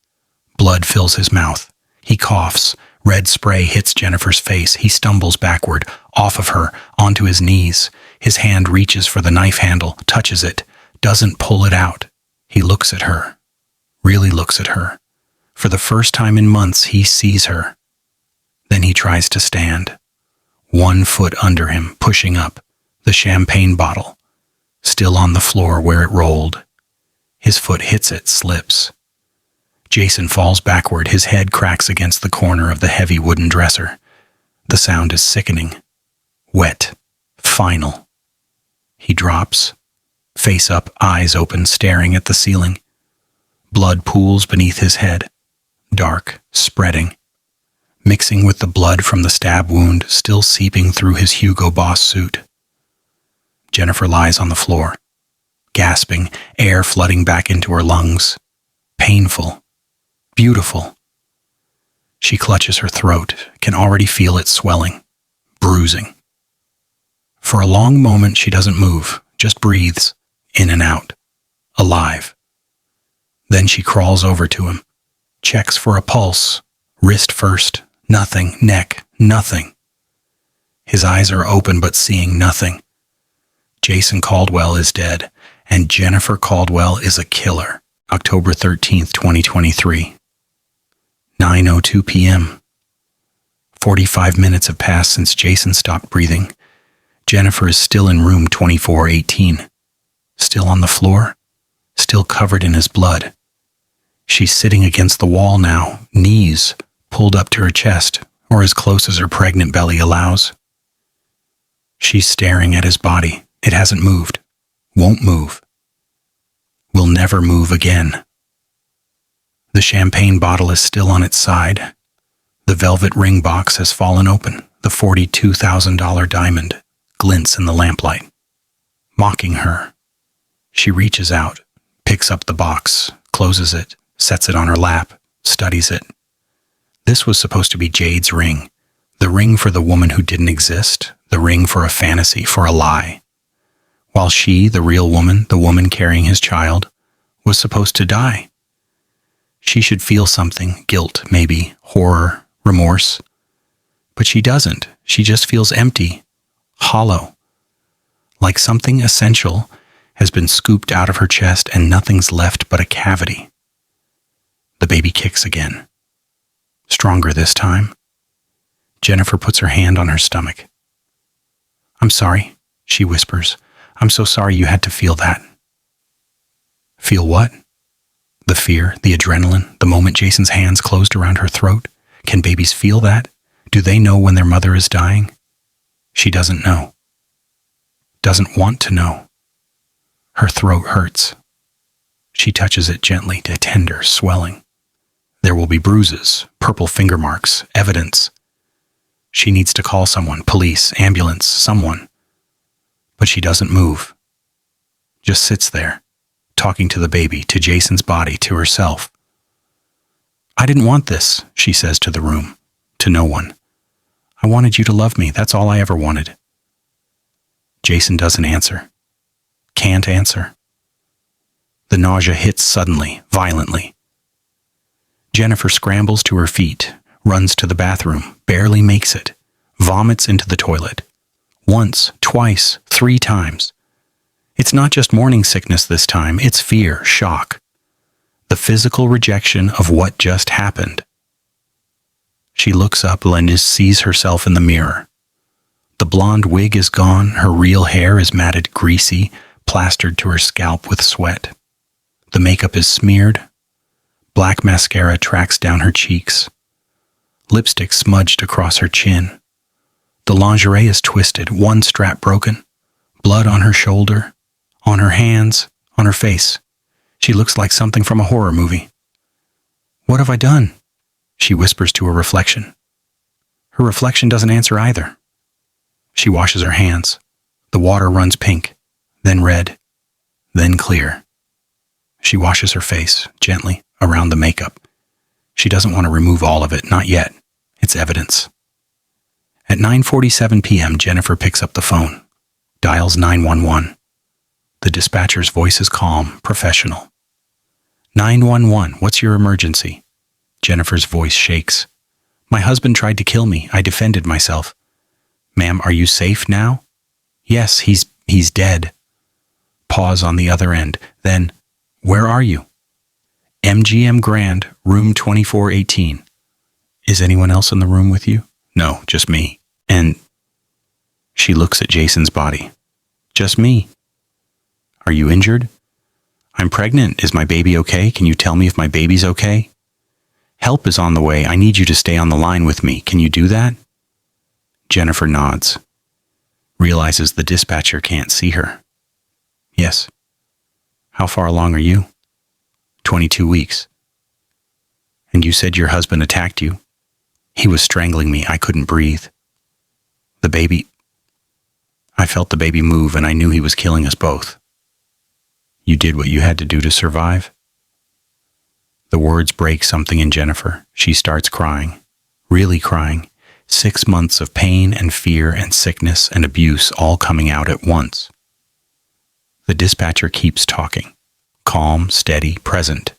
S1: Blood fills his mouth. He coughs. Red spray hits Jennifer's face. He stumbles backward, off of her, onto his knees. His hand reaches for the knife handle, touches it, doesn't pull it out. He looks at her. Really looks at her. For the first time in months, he sees her. Then he tries to stand. 1 foot under him, pushing up. The champagne bottle. Still on the floor where it rolled. His foot hits it, slips. Jason falls backward. His head cracks against the corner of the heavy wooden dresser. The sound is sickening. Wet. Final. He drops. Face up, eyes open, staring at the ceiling. Blood pools beneath his head. Dark, spreading. Mixing with the blood from the stab wound, still seeping through his Hugo Boss suit. Jennifer lies on the floor. Gasping, air flooding back into her lungs. Painful. Beautiful. She clutches her throat, can already feel it swelling, bruising. For a long moment she doesn't move, just breathes, in and out, alive. Then she crawls over to him, checks for a pulse, wrist first, nothing, neck, nothing. His eyes are open but seeing nothing. Jason Caldwell is dead, and Jennifer Caldwell is a killer. October 13th, 2023. 9:02 p.m. 45 minutes have passed since Jason stopped breathing. Jennifer is still in room 2418. Still on the floor. Still covered in his blood. She's sitting against the wall now, knees pulled up to her chest, or as close as her pregnant belly allows. She's staring at his body. It hasn't moved. Won't move. Will never move again. The champagne bottle is still on its side. The velvet ring box has fallen open. The $42,000 diamond glints in the lamplight. Mocking her. She reaches out, picks up the box, closes it, sets it on her lap, studies it. This was supposed to be Jade's ring. The ring for the woman who didn't exist. The ring for a fantasy, for a lie. While she, the real woman, the woman carrying his child, was supposed to die. She should feel something, guilt, maybe, horror, remorse. But she doesn't. She just feels empty, hollow. Like something essential has been scooped out of her chest and nothing's left but a cavity. The baby kicks again. Stronger this time. Jennifer puts her hand on her stomach. "I'm sorry," she whispers. "I'm so sorry you had to feel that." Feel what? The fear, the adrenaline, the moment Jason's hands closed around her throat. Can babies feel that? Do they know when their mother is dying? She doesn't know. Doesn't want to know. Her throat hurts. She touches it gently to tender, swelling. There will be bruises, purple finger marks, evidence. She needs to call someone, police, ambulance, someone. But she doesn't move. Just sits there, talking to the baby, to Jason's body, to herself. I didn't want this, she says to the room, to no one. I wanted you to love me, that's all I ever wanted. Jason doesn't answer. Can't answer. The nausea hits suddenly, violently. Jennifer scrambles to her feet, runs to the bathroom, barely makes it, vomits into the toilet. Once, twice, 3 times. It's not just morning sickness this time, it's fear, shock. The physical rejection of what just happened. She looks up and sees herself in the mirror. The blonde wig is gone, her real hair is matted, greasy, plastered to her scalp with sweat. The makeup is smeared. Black mascara tracks down her cheeks. Lipstick smudged across her chin. The lingerie is twisted, one strap broken. Blood on her shoulder, on her hands, on her face. She looks like something from a horror movie. What have I done? She whispers to her reflection. Her reflection doesn't answer either. She washes her hands. The water runs pink, then red, then clear. She washes her face, gently, around the makeup. She doesn't want to remove all of it, not yet. It's evidence. At 9:47 p.m., Jennifer picks up the phone, dials 911. The dispatcher's voice is calm, professional. 911, what's your emergency? Jennifer's voice shakes. My husband tried to kill me. I defended myself. Ma'am, are you safe now? Yes, he's dead. Pause on the other end. Then, where are you? MGM Grand, room 2418. Is anyone else in the room with you? No, just me. And she looks at Jason's body. Just me. Are you injured? I'm pregnant. Is my baby okay? Can you tell me if my baby's okay? Help is on the way. I need you to stay on the line with me. Can you do that? Jennifer nods. Realizes the dispatcher can't see her. Yes. How far along are you? 22 weeks. And you said your husband attacked you? He was strangling me. I couldn't breathe. The baby... I felt the baby move and I knew he was killing us both. You did what you had to do to survive? The words break something in Jennifer. She starts crying. Really crying. 6 months of pain and fear and sickness and abuse all coming out at once. The dispatcher keeps talking. Calm, steady, present.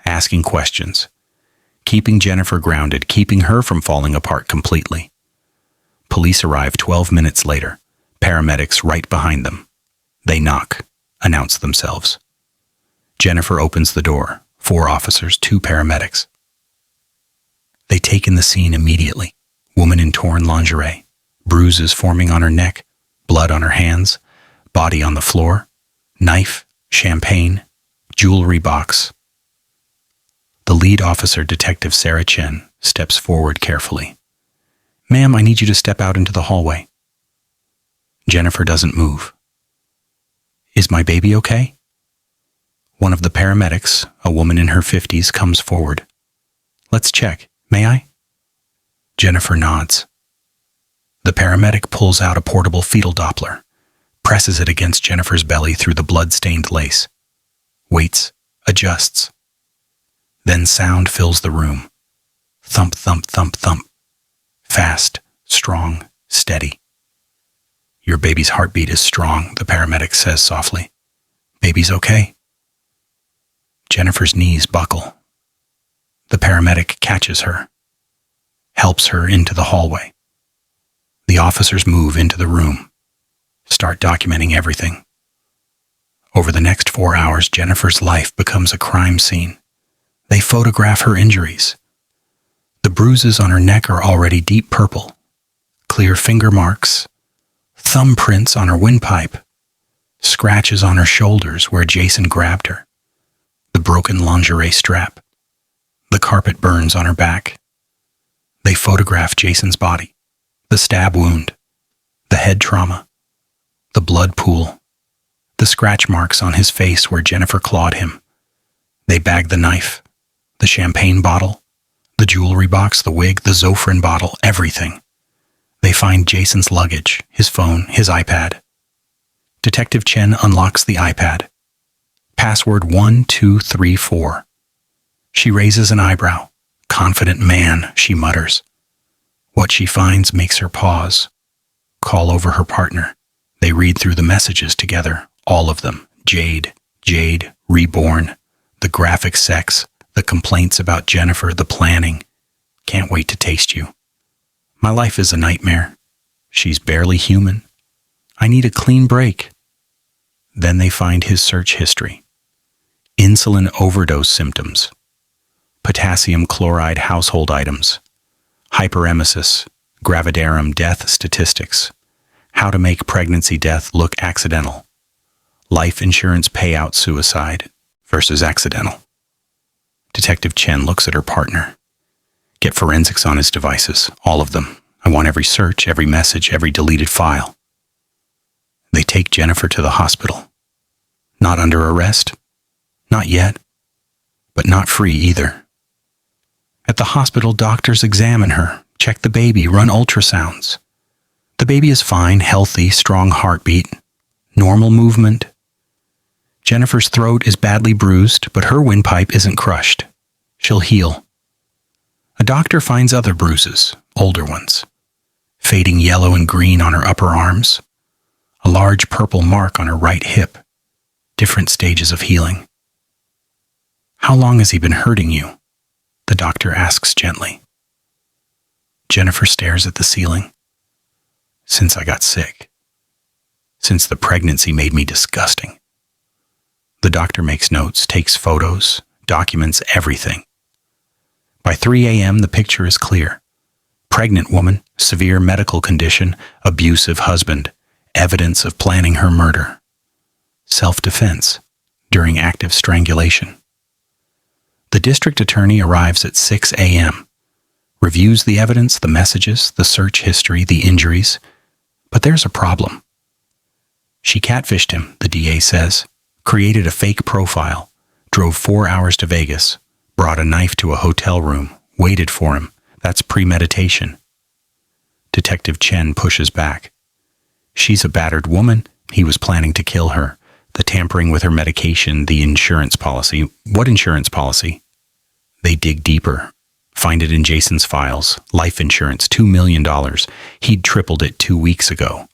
S1: Asking questions. Keeping Jennifer grounded, keeping her from falling apart completely. Police arrive 12 minutes later. Paramedics right behind them. They knock, announce themselves. Jennifer opens the door. 4 officers, 2 paramedics. They take in the scene immediately. Woman in torn lingerie, bruises forming on her neck, blood on her hands, body on the floor, knife, champagne, jewelry box. The lead officer, Detective Sarah Chen, steps forward carefully. Ma'am, I need you to step out into the hallway. Jennifer doesn't move. Is my baby okay? One of the paramedics, a woman in her 50s, comes forward. Let's check. May I? Jennifer nods. The paramedic pulls out a portable fetal Doppler, presses it against Jennifer's belly through the blood-stained lace. Waits, adjusts. Then sound fills the room. Thump, thump, thump, thump. Fast, strong, steady. Your baby's heartbeat is strong, the paramedic says softly. Baby's okay. Jennifer's knees buckle. The paramedic catches her, helps her into the hallway. The officers move into the room, start documenting everything. Over the next 4 hours, Jennifer's life becomes a crime scene. They photograph her injuries. The bruises on her neck are already deep purple, clear finger marks, thumbprints on her windpipe, scratches on her shoulders where Jason grabbed her, the broken lingerie strap. The carpet burns on her back. They photograph Jason's body, the stab wound, the head trauma, the blood pool, the scratch marks on his face where Jennifer clawed him. They bag the knife, the champagne bottle, the jewelry box, the wig, the Zofran bottle, everything. They find Jason's luggage, his phone, his iPad. Detective Chen unlocks the iPad. Password 1234. She raises an eyebrow. Confident man, she mutters. What she finds makes her pause. Call over her partner. They read through the messages together, all of them. Jade, reborn, the graphic sex, the complaints about Jennifer, the planning. Can't wait to taste you. My life is a nightmare. She's barely human. I need a clean break. Then they find his search history. Insulin overdose symptoms. Potassium chloride household items. Hyperemesis, gravidarum death statistics. How to make pregnancy death look accidental. Life insurance payout suicide versus accidental. Detective Chen looks at her partner. Get forensics on his devices, all of them. I want every search, every message, every deleted file. They take Jennifer to the hospital. Not under arrest. Not yet. But not free either. At the hospital, doctors examine her, check the baby, run ultrasounds. The baby is fine, healthy, strong heartbeat, normal movement. Jennifer's throat is badly bruised, but her windpipe isn't crushed. She'll heal. A doctor finds other bruises, older ones. Fading yellow and green on her upper arms. A large purple mark on her right hip. Different stages of healing. How long has he been hurting you? The doctor asks gently. Jennifer stares at the ceiling. Since I got sick. Since the pregnancy made me disgusting. The doctor makes notes, takes photos, documents everything. By 3 a.m., the picture is clear. Pregnant woman, severe medical condition, abusive husband, evidence of planning her murder. Self-defense during active strangulation. The district attorney arrives at 6 a.m., reviews the evidence, the messages, the search history, the injuries, but there's a problem. She catfished him, the DA says, created a fake profile, drove 4 hours to Vegas, brought a knife to a hotel room, waited for him. That's premeditation. Detective Chen pushes back. She's a battered woman. He was planning to kill her. The tampering with her medication, the insurance policy. What insurance policy? They dig deeper. Find it in Jason's files. Life insurance, $2 million. He'd tripled it 2 weeks ago.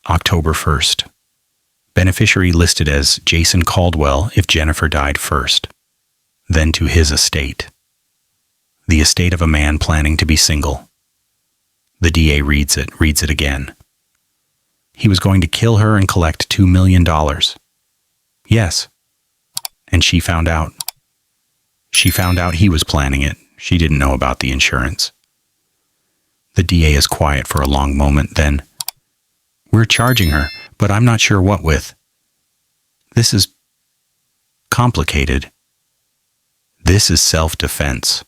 S1: October 1st. Beneficiary listed as Jason Caldwell if Jennifer died first. Then to his estate. The estate of a man planning to be single. The DA reads it again. He was going to kill her and collect $2 million. Yes. And she found out. She found out he was planning it. She didn't know about the insurance. The DA is quiet for a long moment, then, we're charging her, but I'm not sure what with. This is complicated. This is self-defense.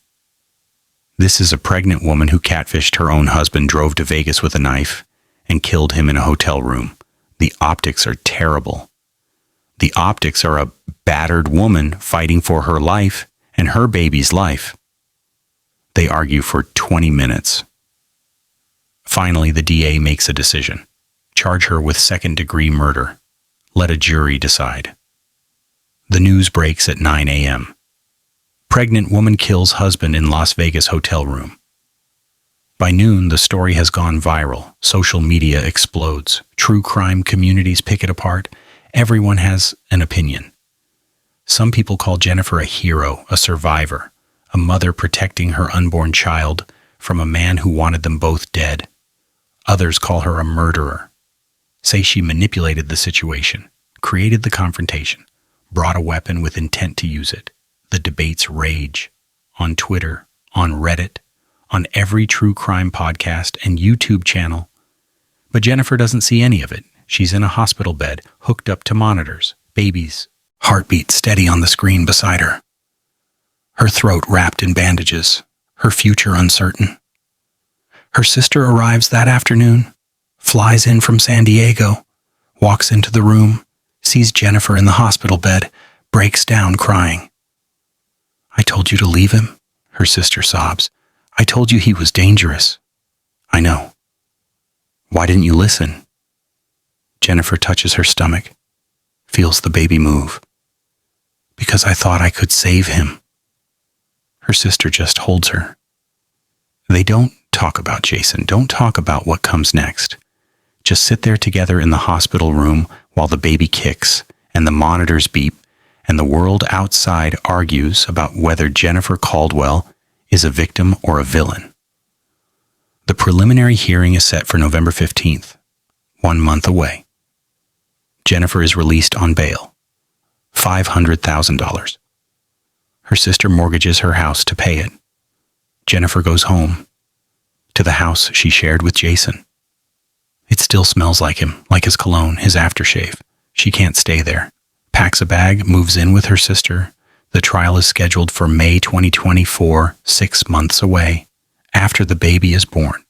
S1: This is a pregnant woman who catfished her own husband, drove to Vegas with a knife, and killed him in a hotel room. The optics are terrible. The optics are a battered woman fighting for her life and her baby's life. They argue for 20 minutes. Finally, the DA makes a decision. Charge her with second-degree murder. Let a jury decide. The news breaks at 9 a.m. Pregnant woman kills husband in Las Vegas hotel room. By noon, the story has gone viral. Social media explodes. True crime communities pick it apart. Everyone has an opinion. Some people call Jennifer a hero, a survivor, a mother protecting her unborn child from a man who wanted them both dead. Others call her a murderer, say she manipulated the situation, created the confrontation, brought a weapon with intent to use it. The debates rage on Twitter, on Reddit, on every true crime podcast and YouTube channel. But Jennifer doesn't see any of it. She's in a hospital bed, hooked up to monitors. Babies heartbeat steady on the screen beside her. Her throat wrapped in bandages, her future uncertain. Her sister arrives that afternoon, flies in from San Diego, walks into the room, sees Jennifer in the hospital bed, breaks down crying. "I told you to leave him," her sister sobs. "I told you he was dangerous." "I know." "Why didn't you listen?" Jennifer touches her stomach, feels the baby move. "Because I thought I could save him." Her sister just holds her. They don't talk about Jason, don't talk about what comes next. Just sit there together in the hospital room while the baby kicks and the monitors beep and the world outside argues about whether Jennifer Caldwell is a victim or a villain. The preliminary hearing is set for November 15th, 1 month away. Jennifer is released on bail, $500,000. Her sister mortgages her house to pay it. Jennifer goes home, to the house she shared with Jason. It still smells like him, like his cologne, his aftershave. She can't stay there. Packs a bag, moves in with her sister. The trial is scheduled for May 2024, 6 months away, after the baby is born.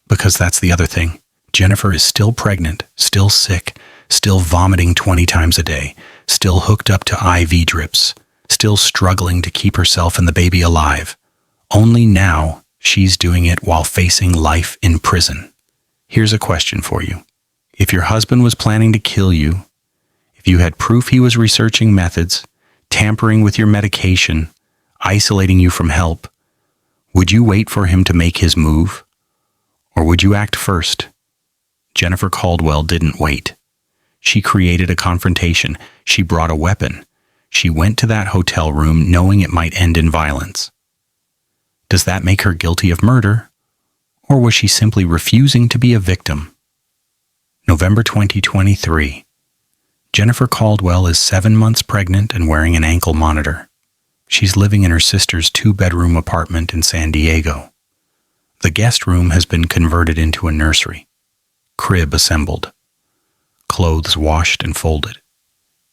S1: Because that's the other thing. Jennifer is still pregnant, still sick, still vomiting 20 times a day, still hooked up to IV drips, still struggling to keep herself and the baby alive. Only now she's doing it while facing life in prison. Here's a question for you. If your husband was planning to kill you, if you had proof he was researching methods, tampering with your medication, isolating you from help, would you wait for him to make his move? Or would you act first? Jennifer Caldwell didn't wait. She created a confrontation. She brought a weapon. She went to that hotel room knowing it might end in violence. Does that make her guilty of murder? Or was she simply refusing to be a victim? November 2023. Jennifer Caldwell is 7 months pregnant and wearing an ankle monitor. She's living in her sister's 2-bedroom apartment in San Diego. The guest room has been converted into a nursery. Crib assembled. Clothes washed and folded.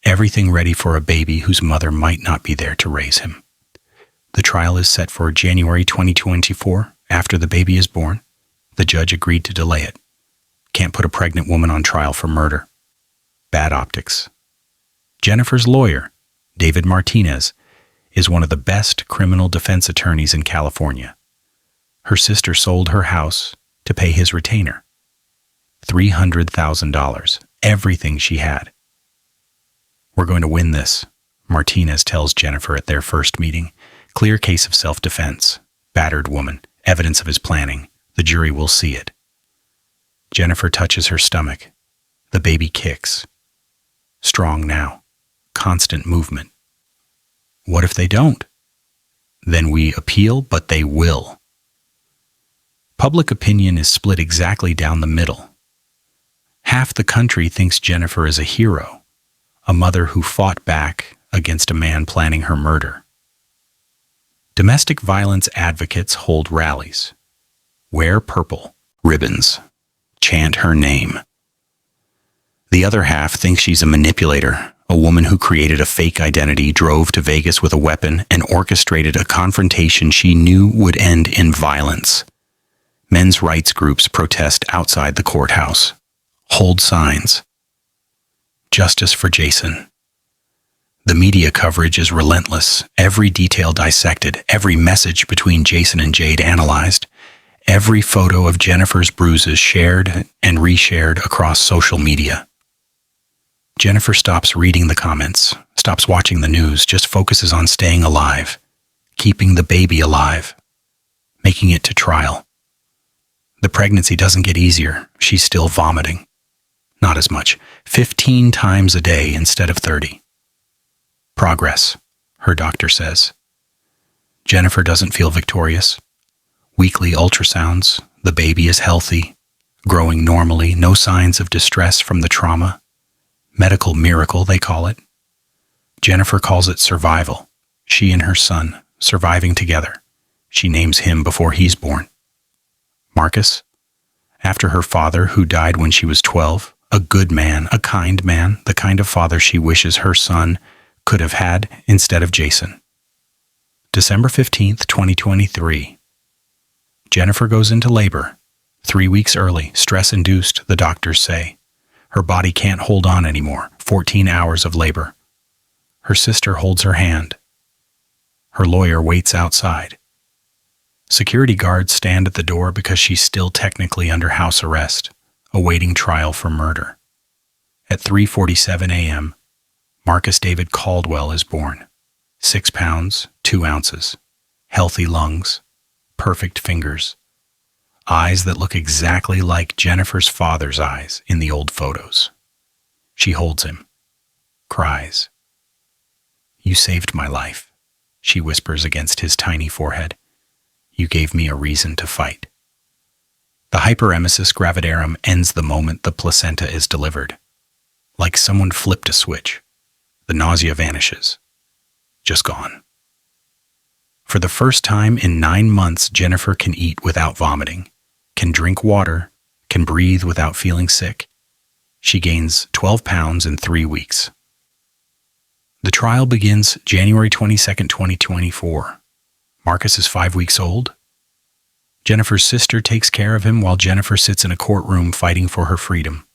S1: Everything ready for a baby whose mother might not be there to raise him. The trial is set for January 2024, after the baby is born. The judge agreed to delay it. Can't put a pregnant woman on trial for murder. Bad optics. Jennifer's lawyer, David Martinez, is one of the best criminal defense attorneys in California. Her sister sold her house to pay his retainer. $300,000, everything she had. "We're going to win this," Martinez tells Jennifer at their first meeting. "Clear case of self-defense. Battered woman. Evidence of his planning. The jury will see it." Jennifer touches her stomach. The baby kicks. Strong now. Constant movement. What if they don't? Then we appeal, but they will. Public opinion is split exactly down the middle. Half the country thinks Jennifer is a hero, a mother who fought back against a man planning her murder. Domestic violence advocates hold rallies. Wear purple ribbons. Chant her name. The other half thinks she's a manipulator, a woman who created a fake identity, drove to Vegas with a weapon, and orchestrated a confrontation she knew would end in violence. Men's rights groups protest outside the courthouse. Hold signs. Justice for Jason. The media coverage is relentless, every detail dissected, every message between Jason and Jade analyzed, every photo of Jennifer's bruises shared and reshared across social media. Jennifer stops reading the comments, stops watching the news, just focuses on staying alive, keeping the baby alive, making it to trial. The pregnancy doesn't get easier. She's still vomiting. Not as much. 15 times a day instead of 30. Progress, her doctor says. Jennifer doesn't feel victorious. Weekly ultrasounds, the baby is healthy, growing normally, no signs of distress from the trauma. Medical miracle, they call it. Jennifer calls it survival. She and her son, surviving together. She names him before he's born. Marcus, after her father, who died when she was 12, A good man, a kind man, the kind of father she wishes her son could have had instead of Jason. December 15th, 2023. Jennifer goes into labor. 3 weeks early, stress-induced, the doctors say. Her body can't hold on anymore. 14 hours of labor. Her sister holds her hand. Her lawyer waits outside. Security guards stand at the door because she's still technically under house arrest, awaiting trial for murder. At 3:47 a.m., Marcus David Caldwell is born. 6 pounds, 2 ounces. Healthy lungs. Perfect fingers. Eyes that look exactly like Jennifer's father's eyes in the old photos. She holds him. Cries. "You saved my life," she whispers against his tiny forehead. "You gave me a reason to fight." The hyperemesis gravidarum ends the moment the placenta is delivered. Like someone flipped a switch. The nausea vanishes. Just gone. For the first time in 9 months, Jennifer can eat without vomiting, can drink water, can breathe without feeling sick. She gains 12 pounds in 3 weeks. The trial begins January 22nd, 2024. Marcus is 5 weeks old. Jennifer's sister takes care of him while Jennifer sits in a courtroom fighting for her freedom.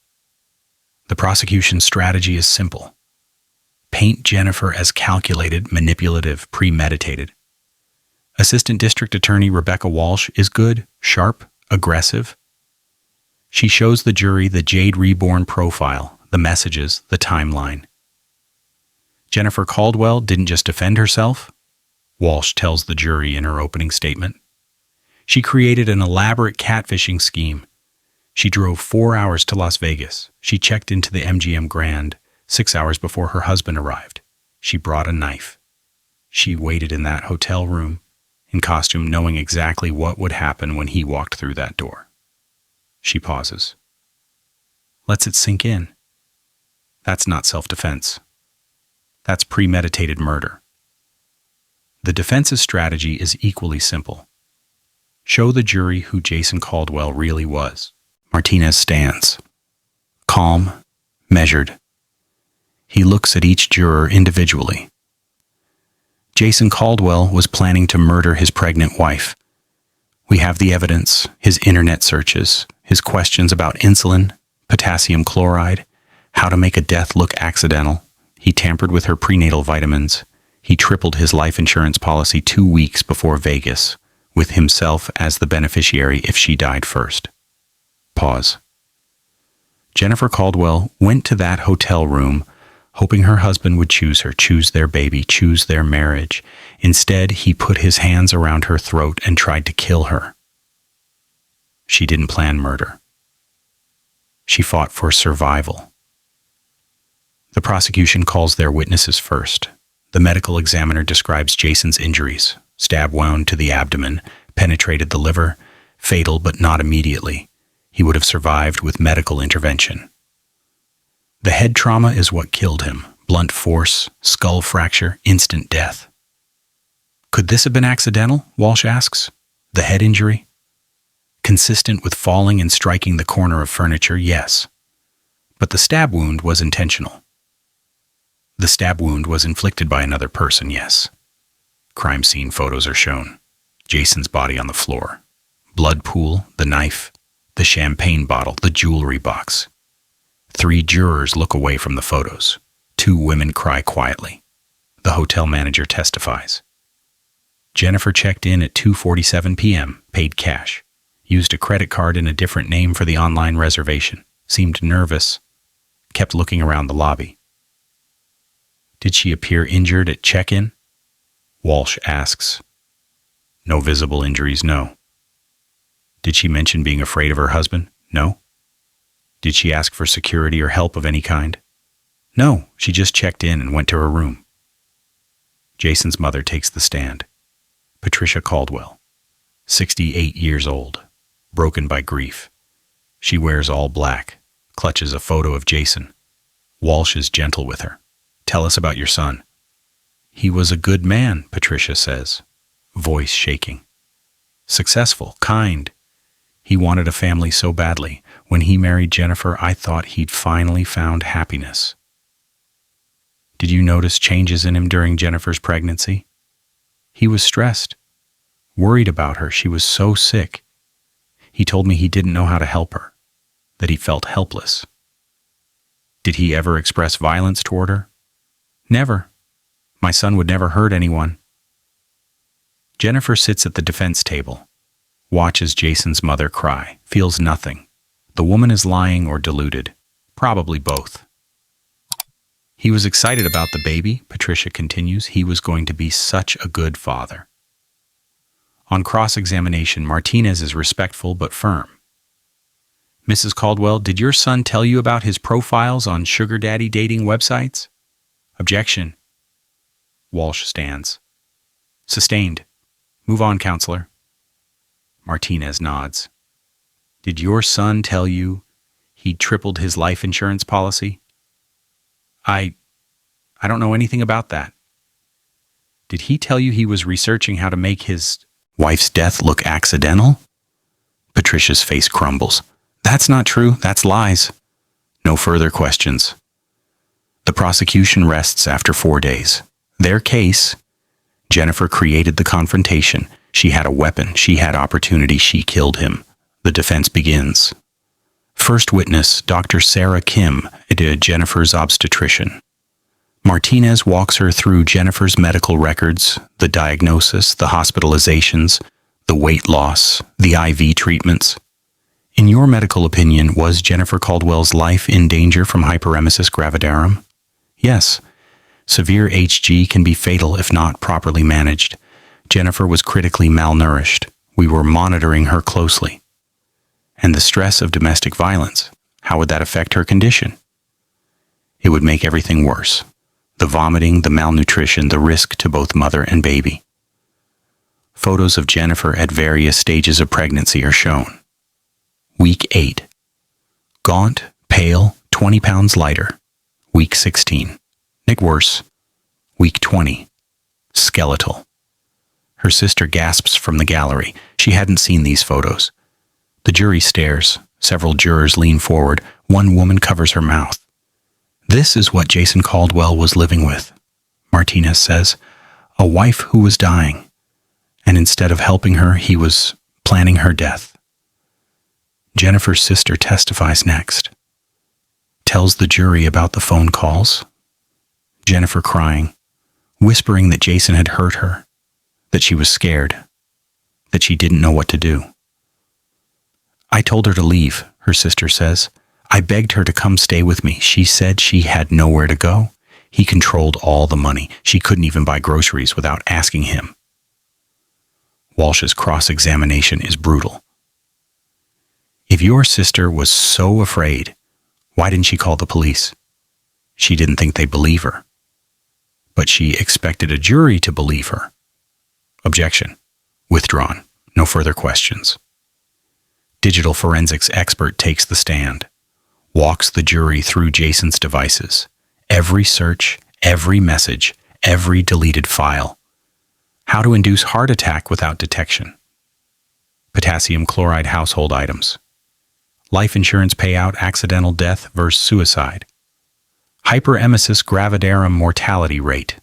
S1: The prosecution's strategy is simple. Paint Jennifer as calculated, manipulative, premeditated. Assistant District Attorney Rebecca Walsh is good, sharp, aggressive. She shows the jury the Jade Reborn profile, the messages, the timeline. Jennifer Caldwell didn't just defend herself, Walsh tells the jury in her opening statement. She created an elaborate catfishing scheme. She drove 4 hours to Las Vegas. She checked into the MGM Grand 6 hours before her husband arrived. She brought a knife. She waited in that hotel room, in costume, knowing exactly what would happen when he walked through that door. She pauses. Lets it sink in. That's not self-defense. That's premeditated murder. The defense's strategy is equally simple. Show the jury who Jason Caldwell really was. Martinez stands. Calm, measured. He looks at each juror individually. Jason Caldwell was planning to murder his pregnant wife. We have the evidence, his internet searches, his questions about insulin, potassium chloride, how to make a death look accidental. He tampered with her prenatal vitamins. He tripled his life insurance policy 2 weeks before Vegas, with himself as the beneficiary if she died first. Pause. Jennifer Caldwell went to that hotel room hoping her husband would choose her, choose their baby, choose their marriage. Instead, he put his hands around her throat and tried to kill her. She didn't plan murder. She fought for survival. The prosecution calls their witnesses first. The medical examiner describes Jason's injuries. Stab wound to the abdomen, penetrated the liver, fatal but not immediately. He would have survived with medical intervention. The head trauma is what killed him. Blunt force, skull fracture, instant death. Could this have been accidental? Walsh asks. The head injury? Consistent with falling and striking the corner of furniture, yes. But the stab wound was intentional. The stab wound was inflicted by another person, yes. Crime scene photos are shown. Jason's body on the floor. Blood pool, the knife, the champagne bottle, the jewelry box. 3 jurors look away from the photos. 2 women cry quietly. The hotel manager testifies. Jennifer checked in at 2:47 p.m., paid cash, used a credit card in a different name for the online reservation, seemed nervous, kept looking around the lobby. Did she appear injured at check-in? Walsh asks. No visible injuries, no. Did she mention being afraid of her husband? No. Did she ask for security or help of any kind? No, she just checked in and went to her room. Jason's mother takes the stand. Patricia Caldwell, 68 years old, broken by grief. She wears all black, clutches a photo of Jason. Walsh is gentle with her. Tell us about your son. He was a good man, Patricia says, voice shaking. Successful, kind. He wanted a family so badly. When he married Jennifer, I thought he'd finally found happiness. Did you notice changes in him during Jennifer's pregnancy? He was stressed, worried about her. She was so sick. He told me he didn't know how to help her, that he felt helpless. Did he ever express violence toward her? Never. My son would never hurt anyone. Jennifer sits at the defense table, watches Jason's mother cry, feels nothing. The woman is lying or deluded, probably both. He was excited about the baby, Patricia continues. He was going to be such a good father. On cross-examination, Martinez is respectful but firm. Mrs. Caldwell, did your son tell you about his profiles on sugar daddy dating websites? Objection. Walsh stands. Sustained. Move on, counselor. Martinez nods. Did your son tell you he'd tripled his life insurance policy? I don't know anything about that. Did he tell you he was researching how to make his wife's death look accidental? Patricia's face crumbles. That's not true. That's lies. No further questions. The prosecution rests after 4 days. Their case, Jennifer created the confrontation. She had a weapon. She had opportunity. She killed him. The defense begins. First witness, Dr. Sarah Kim, Jennifer's obstetrician. Martinez walks her through Jennifer's medical records, the diagnosis, the hospitalizations, the weight loss, the IV treatments. In your medical opinion, was Jennifer Caldwell's life in danger from hyperemesis gravidarum? Yes. Severe HG can be fatal if not properly managed. Jennifer was critically malnourished. We were monitoring her closely. And the stress of domestic violence, how would that affect her condition? It would make everything worse. The vomiting, the malnutrition, the risk to both mother and baby. Photos of Jennifer at various stages of pregnancy are shown. Week 8. Gaunt, pale, 20 pounds lighter. Week 16. Nick worse. Week 20. Skeletal. Her sister gasps from the gallery. She hadn't seen these photos. The jury stares. Several jurors lean forward. One woman covers her mouth. This is what Jason Caldwell was living with, Martinez says. A wife who was dying. And instead of helping her, he was planning her death. Jennifer's sister testifies next. Tells the jury about the phone calls. Jennifer crying, whispering that Jason had hurt her, that she was scared, that she didn't know what to do. I told her to leave, her sister says. I begged her to come stay with me. She said she had nowhere to go. He controlled all the money. She couldn't even buy groceries without asking him. Walsh's cross-examination is brutal. If your sister was so afraid, why didn't she call the police? She didn't think they'd believe her. But she expected a jury to believe her. Objection. Withdrawn. No further questions. Digital forensics expert takes the stand. Walks the jury through Jason's devices. Every search, every message, every deleted file. How to induce heart attack without detection. Potassium chloride household items. Life insurance payout accidental death versus suicide. Hyperemesis gravidarum mortality rate.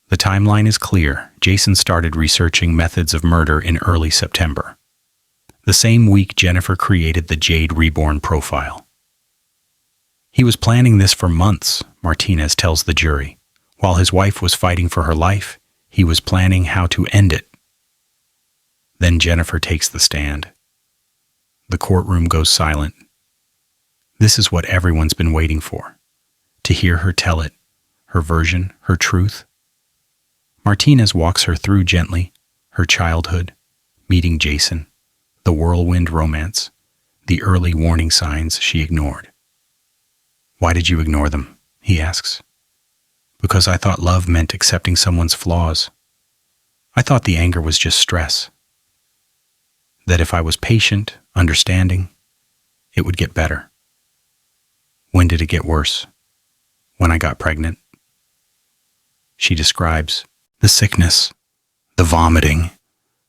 S1: The timeline is clear. Jason started researching methods of murder in early September. The same week, Jennifer created the Jade Reborn profile. He was planning this for months, Martinez tells the jury. While his wife was fighting for her life, he was planning how to end it. Then Jennifer takes the stand. The courtroom goes silent. This is what everyone's been waiting for. To hear her tell it, her version, her truth. Martinez walks her through gently, her childhood, meeting Jason, the whirlwind romance, the early warning signs she ignored. Why did you ignore them? He asks. Because I thought love meant accepting someone's flaws. I thought the anger was just stress. That if I was patient, understanding, it would get better. When did it get worse? When I got pregnant. She describes the sickness, the vomiting,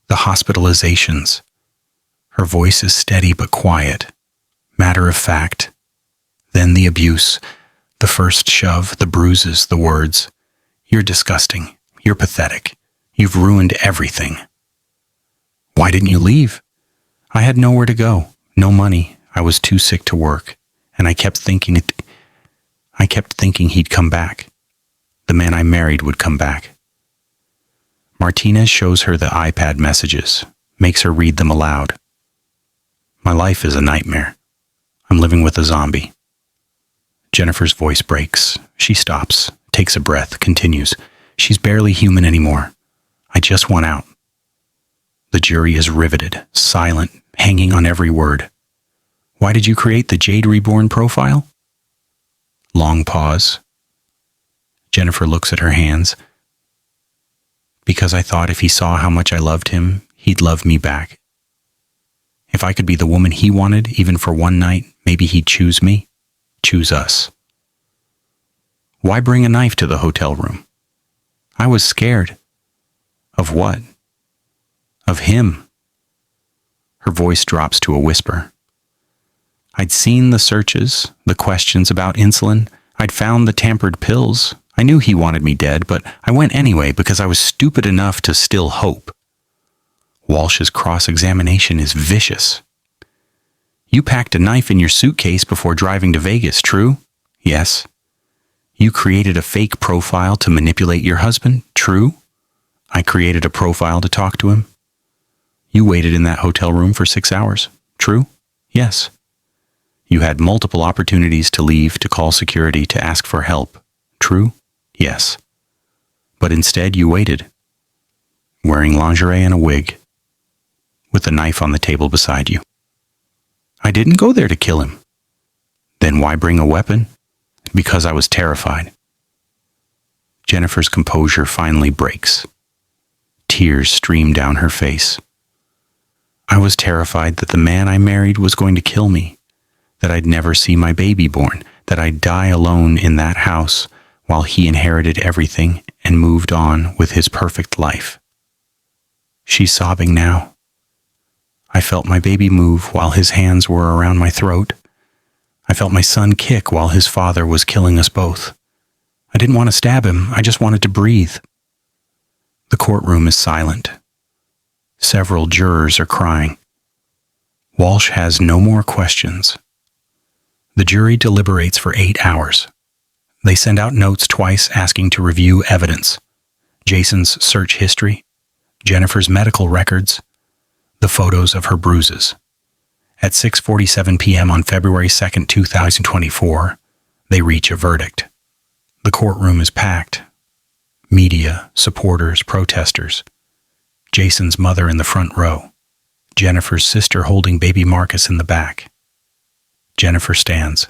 S1: the hospitalizations. Her voice is steady but quiet, matter of fact. Then the abuse, the first shove, the bruises, the words. You're disgusting. You're pathetic. You've ruined everything. Why didn't you leave? I had nowhere to go, no money. I was too sick to work, and I kept thinking he'd come back. The man I married would come back. Martinez shows her the iPad messages, makes her read them aloud. My life is a nightmare. I'm living with a zombie. Jennifer's voice breaks. She stops, takes a breath, continues. She's barely human anymore. I just want out. The jury is riveted, silent, hanging on every word. Why did you create the Jade Reborn profile? Long pause. Jennifer looks at her hands. Because I thought if he saw how much I loved him, he'd love me back. If I could be the woman he wanted, even for one night, maybe he'd choose me, choose us. Why bring a knife to the hotel room? I was scared. Of what? Of him. Her voice drops to a whisper. I'd seen the searches, the questions about insulin. I'd found the tampered pills. I knew he wanted me dead, but I went anyway because I was stupid enough to still hope. Walsh's cross-examination is vicious. You packed a knife in your suitcase before driving to Vegas, true? Yes. You created a fake profile to manipulate your husband, true? I created a profile to talk to him. You waited in that hotel room for 6 hours, true? Yes. You had multiple opportunities to leave, to call security, to ask for help, true? Yes. But instead you waited, wearing lingerie and a wig, with a knife on the table beside you. I didn't go there to kill him. Then why bring a weapon? Because I was terrified. Jennifer's composure finally breaks. Tears stream down her face. I was terrified that the man I married was going to kill me, that I'd never see my baby born, that I'd die alone in that house while he inherited everything and moved on with his perfect life. She's sobbing now. I felt my baby move while his hands were around my throat. I felt my son kick while his father was killing us both. I didn't want to stab him. I just wanted to breathe. The courtroom is silent. Several jurors are crying. Walsh has no more questions. The jury deliberates for 8 hours. They send out notes twice asking to review evidence. Jason's search history, Jennifer's medical records, the photos of her bruises. At 6:47 p.m. on February 2, 2024, they reach a verdict. The courtroom is packed. Media, supporters, protesters. Jason's mother in the front row. Jennifer's sister holding baby Marcus in the back. Jennifer stands,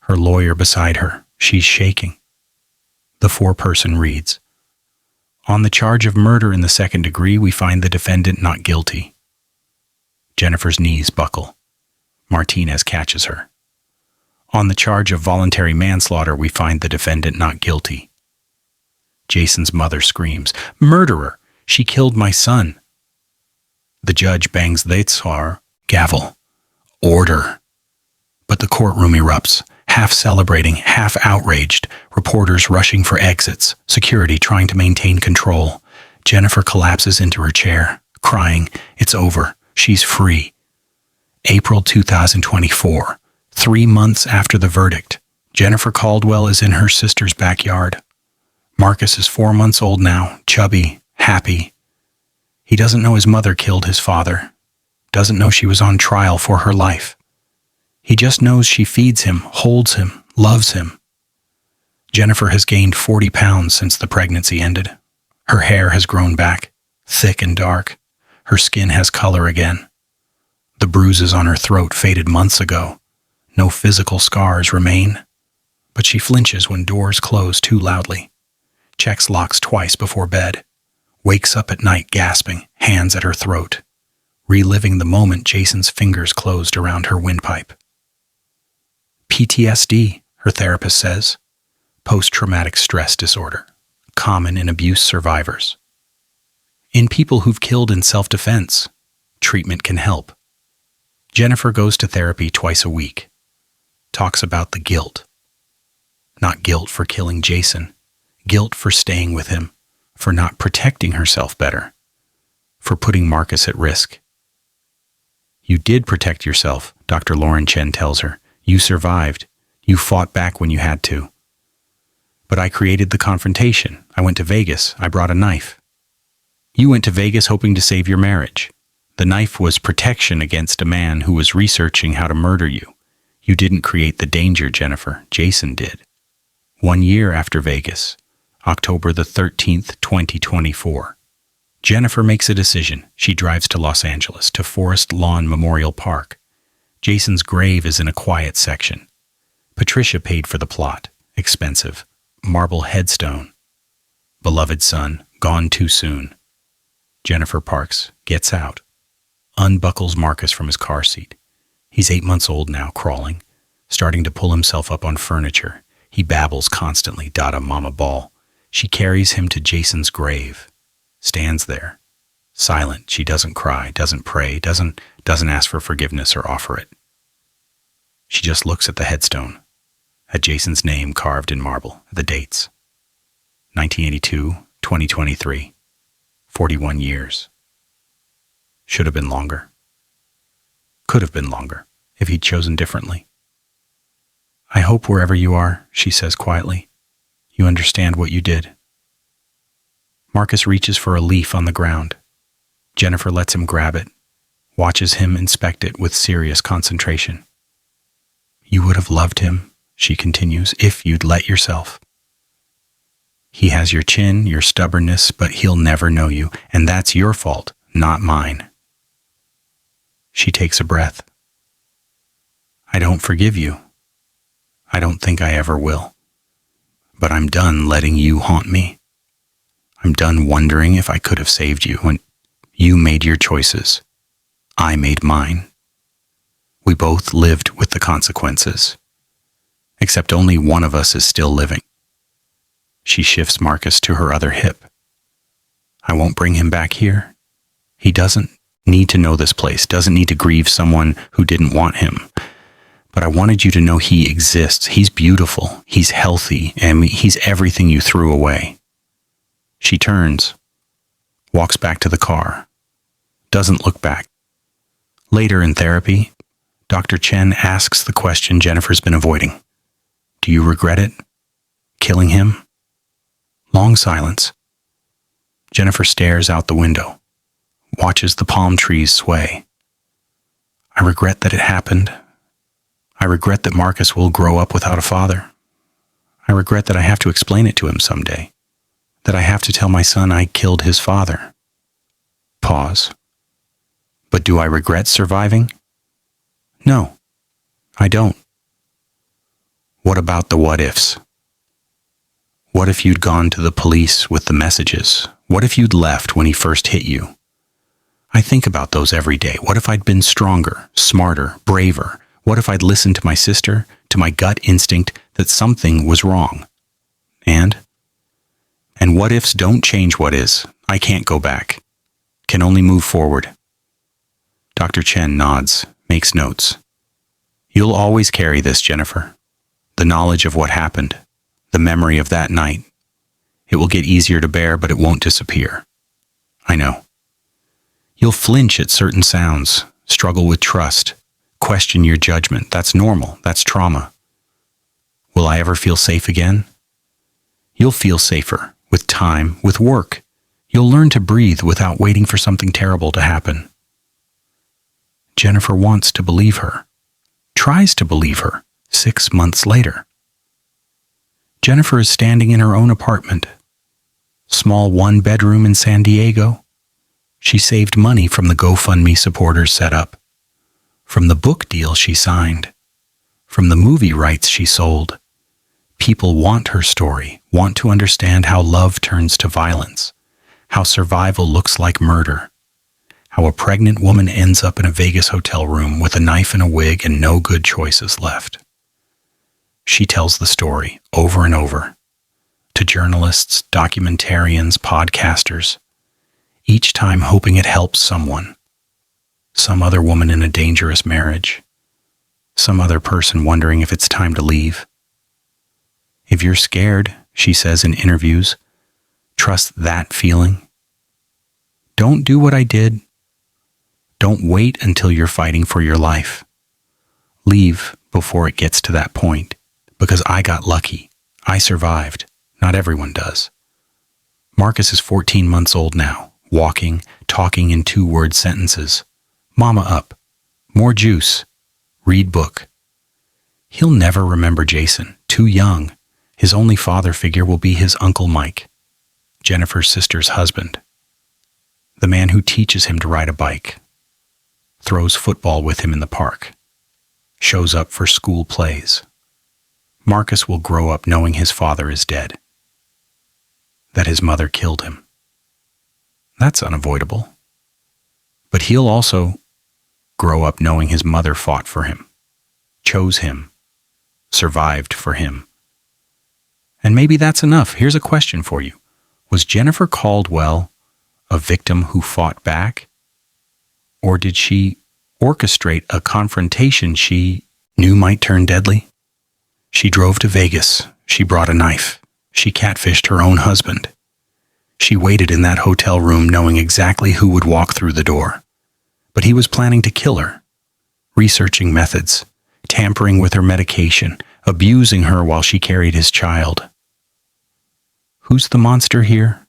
S1: her lawyer beside her. She's shaking. The foreperson reads, On the charge of murder in the second degree, we find the defendant not guilty. Jennifer's knees buckle. Martinez catches her. On the charge of voluntary manslaughter, we find the defendant not guilty. Jason's mother screams, Murderer! She killed my son. The judge bangs the tsar gavel. Order. But the courtroom erupts, half celebrating, half outraged, reporters rushing for exits, security trying to maintain control. Jennifer collapses into her chair, crying, It's over. She's free. April 2024, 3 months after the verdict. Jennifer Caldwell is in her sister's backyard. Marcus is 4 months old now, chubby, happy. He doesn't know his mother killed his father, doesn't know she was on trial for her life. He just knows she feeds him, holds him, loves him. Jennifer has gained 40 pounds since the pregnancy ended. Her hair has grown back, thick and dark. Her skin has color again. The bruises on her throat faded months ago. No physical scars remain. But she flinches when doors close too loudly. Checks locks twice before bed. Wakes up at night gasping, hands at her throat. Reliving the moment Jason's fingers closed around her windpipe. PTSD, her therapist says. Post-traumatic stress disorder. Common in abuse survivors. In people who've killed in self-defense, treatment can help. Jennifer goes to therapy twice a week. Talks about the guilt. Not guilt for killing Jason. Guilt for staying with him. For not protecting herself better. For putting Marcus at risk. You did protect yourself, Dr. Lauren Chen tells her. You survived. You fought back when you had to. But I created the confrontation. I went to Vegas. I brought a knife. You went to Vegas hoping to save your marriage. The knife was protection against a man who was researching how to murder you. You didn't create the danger, Jennifer. Jason did. 1 year after Vegas, October the 13th, 2024. Jennifer makes a decision. She drives to Los Angeles, to Forest Lawn Memorial Park. Jason's grave is in a quiet section. Patricia paid for the plot. Expensive. Marble headstone. Beloved son, gone too soon. Jennifer parks, gets out. Unbuckles Marcus from his car seat. He's 8 months old now, crawling, starting to pull himself up on furniture. He babbles constantly, Dada Mama Ball. She carries him to Jason's grave. Stands there. Silent. She doesn't cry, doesn't pray, doesn't ask for forgiveness or offer it. She just looks at the headstone, at Jason's name carved in marble, at the dates. 1982, 2023. 41 years. Should have been longer. Could have been longer, if he'd chosen differently. I hope wherever you are, she says quietly, you understand what you did. Marcus reaches for a leaf on the ground. Jennifer lets him grab it, watches him inspect it with serious concentration. You would have loved him, she continues, if you'd let yourself. He has your chin, your stubbornness, but he'll never know you, and that's your fault, not mine. She takes a breath. I don't forgive you. I don't think I ever will. But I'm done letting you haunt me. I'm done wondering if I could have saved you when you made your choices. I made mine. We both lived with the consequences. Except only one of us is still living. She shifts Marcus to her other hip. I won't bring him back here. He doesn't need to know this place, doesn't need to grieve someone who didn't want him. But I wanted you to know he exists. He's beautiful. He's healthy. And he's everything you threw away. She turns, walks back to the car, doesn't look back. Later in therapy, Dr. Chen asks the question Jennifer's been avoiding. Do you regret it? Killing him? Long silence. Jennifer stares out the window, watches the palm trees sway. I regret that it happened. I regret that Marcus will grow up without a father. I regret that I have to explain it to him someday, that I have to tell my son I killed his father. Pause. But do I regret surviving? No, I don't. What about the what-ifs? What if you'd gone to the police with the messages? What if you'd left when he first hit you? I think about those every day. What if I'd been stronger, smarter, braver? What if I'd listened to my sister, to my gut instinct that something was wrong? And what ifs don't change what is. I can't go back. Can only move forward. Dr. Chen nods, makes notes. You'll always carry this, Jennifer. The knowledge of what happened. The memory of that night. It will get easier to bear, but it won't disappear. I know. You'll flinch at certain sounds, struggle with trust, question your judgment. That's normal. That's trauma. Will I ever feel safe again? You'll feel safer, with time, with work. You'll learn to breathe without waiting for something terrible to happen. Jennifer wants to believe her, tries to believe her, 6 months later. Jennifer is standing in her own apartment. Small 1-bedroom in San Diego. She saved money from the GoFundMe supporters set up, from the book deal she signed, from the movie rights she sold. People want her story, want to understand how love turns to violence, how survival looks like murder, how a pregnant woman ends up in a Vegas hotel room with a knife and a wig and no good choices left. She tells the story over and over, to journalists, documentarians, podcasters, each time hoping it helps someone. some other woman in a dangerous marriage, some other person wondering if it's time to leave. If you're scared, she says in interviews, trust that feeling. Don't do what I did. Don't wait until you're fighting for your life. Leave before it gets to that point, because I got lucky. I survived. Not everyone does. Marcus is 14 months old now, walking, talking in 2-word sentences. Mama up. More juice. Read book. He'll never remember Jason, too young. His only father figure will be his Uncle Mike, Jennifer's sister's husband. The man who teaches him to ride a bike, throws football with him in the park, shows up for school plays. Marcus will grow up knowing his father is dead, that his mother killed him. That's unavoidable. But he'll also grow up knowing his mother fought for him, chose him, survived for him. And maybe that's enough. Here's a question for you. Was Jennifer Caldwell a victim who fought back? Or did she orchestrate a confrontation she knew might turn deadly? She drove to Vegas. She brought a knife. She catfished her own husband. She waited in that hotel room knowing exactly who would walk through the door. But he was planning to kill her, researching methods, tampering with her medication, abusing her while she carried his child. Who's the monster here?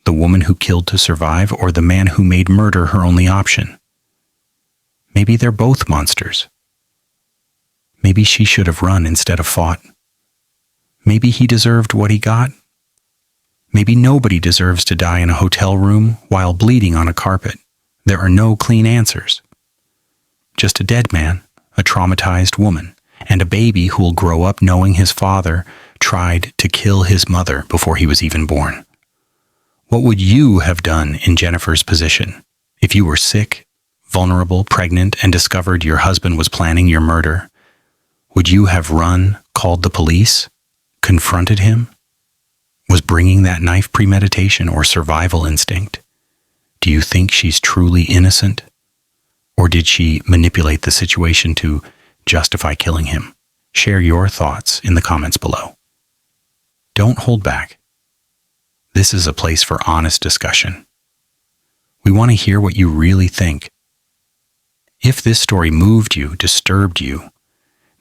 S1: The woman who killed to survive, or the man who made murder her only option? Maybe they're both monsters. Maybe she should have run instead of fought. Maybe he deserved what he got. Maybe nobody deserves to die in a hotel room while bleeding on a carpet. There are no clean answers. Just a dead man, a traumatized woman, and a baby who will grow up knowing his father tried to kill his mother before he was even born. What would you have done in Jennifer's position if you were sick, vulnerable, pregnant, and discovered your husband was planning your murder? Would you have run, called the police, confronted him? Was bringing that knife premeditation or survival instinct? Do you think she's truly innocent? Or did she manipulate the situation to justify killing him? Share your thoughts in the comments below. Don't hold back. This is a place for honest discussion. We want to hear what you really think. If this story moved you, disturbed you,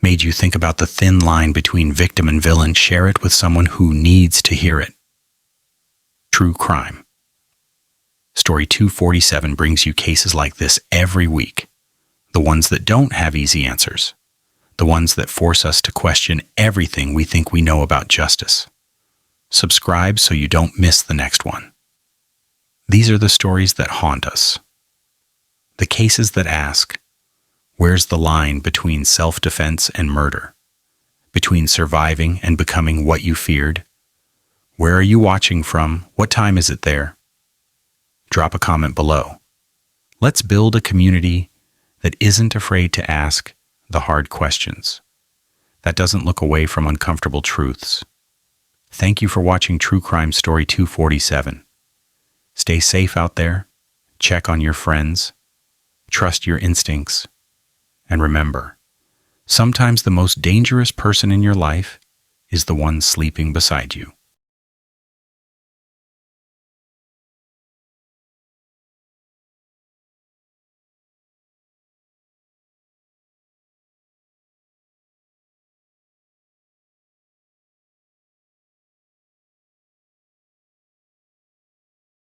S1: made you think about the thin line between victim and villain, share it with someone who needs to hear it. True crime. Story 247 brings you cases like this every week. The ones that don't have easy answers. The ones that force us to question everything we think we know about justice. Subscribe so you don't miss the next one. These are the stories that haunt us. The cases that ask, where's the line between self-defense and murder? Between surviving and becoming what you feared? Where are you watching from? What time is it there? Drop a comment below. Let's build a community that isn't afraid to ask the hard questions, that doesn't look away from uncomfortable truths. Thank you for watching True Crime Story 247. Stay safe out there, check on your friends, trust your instincts, and remember, sometimes the most dangerous person in your life is the one sleeping beside you.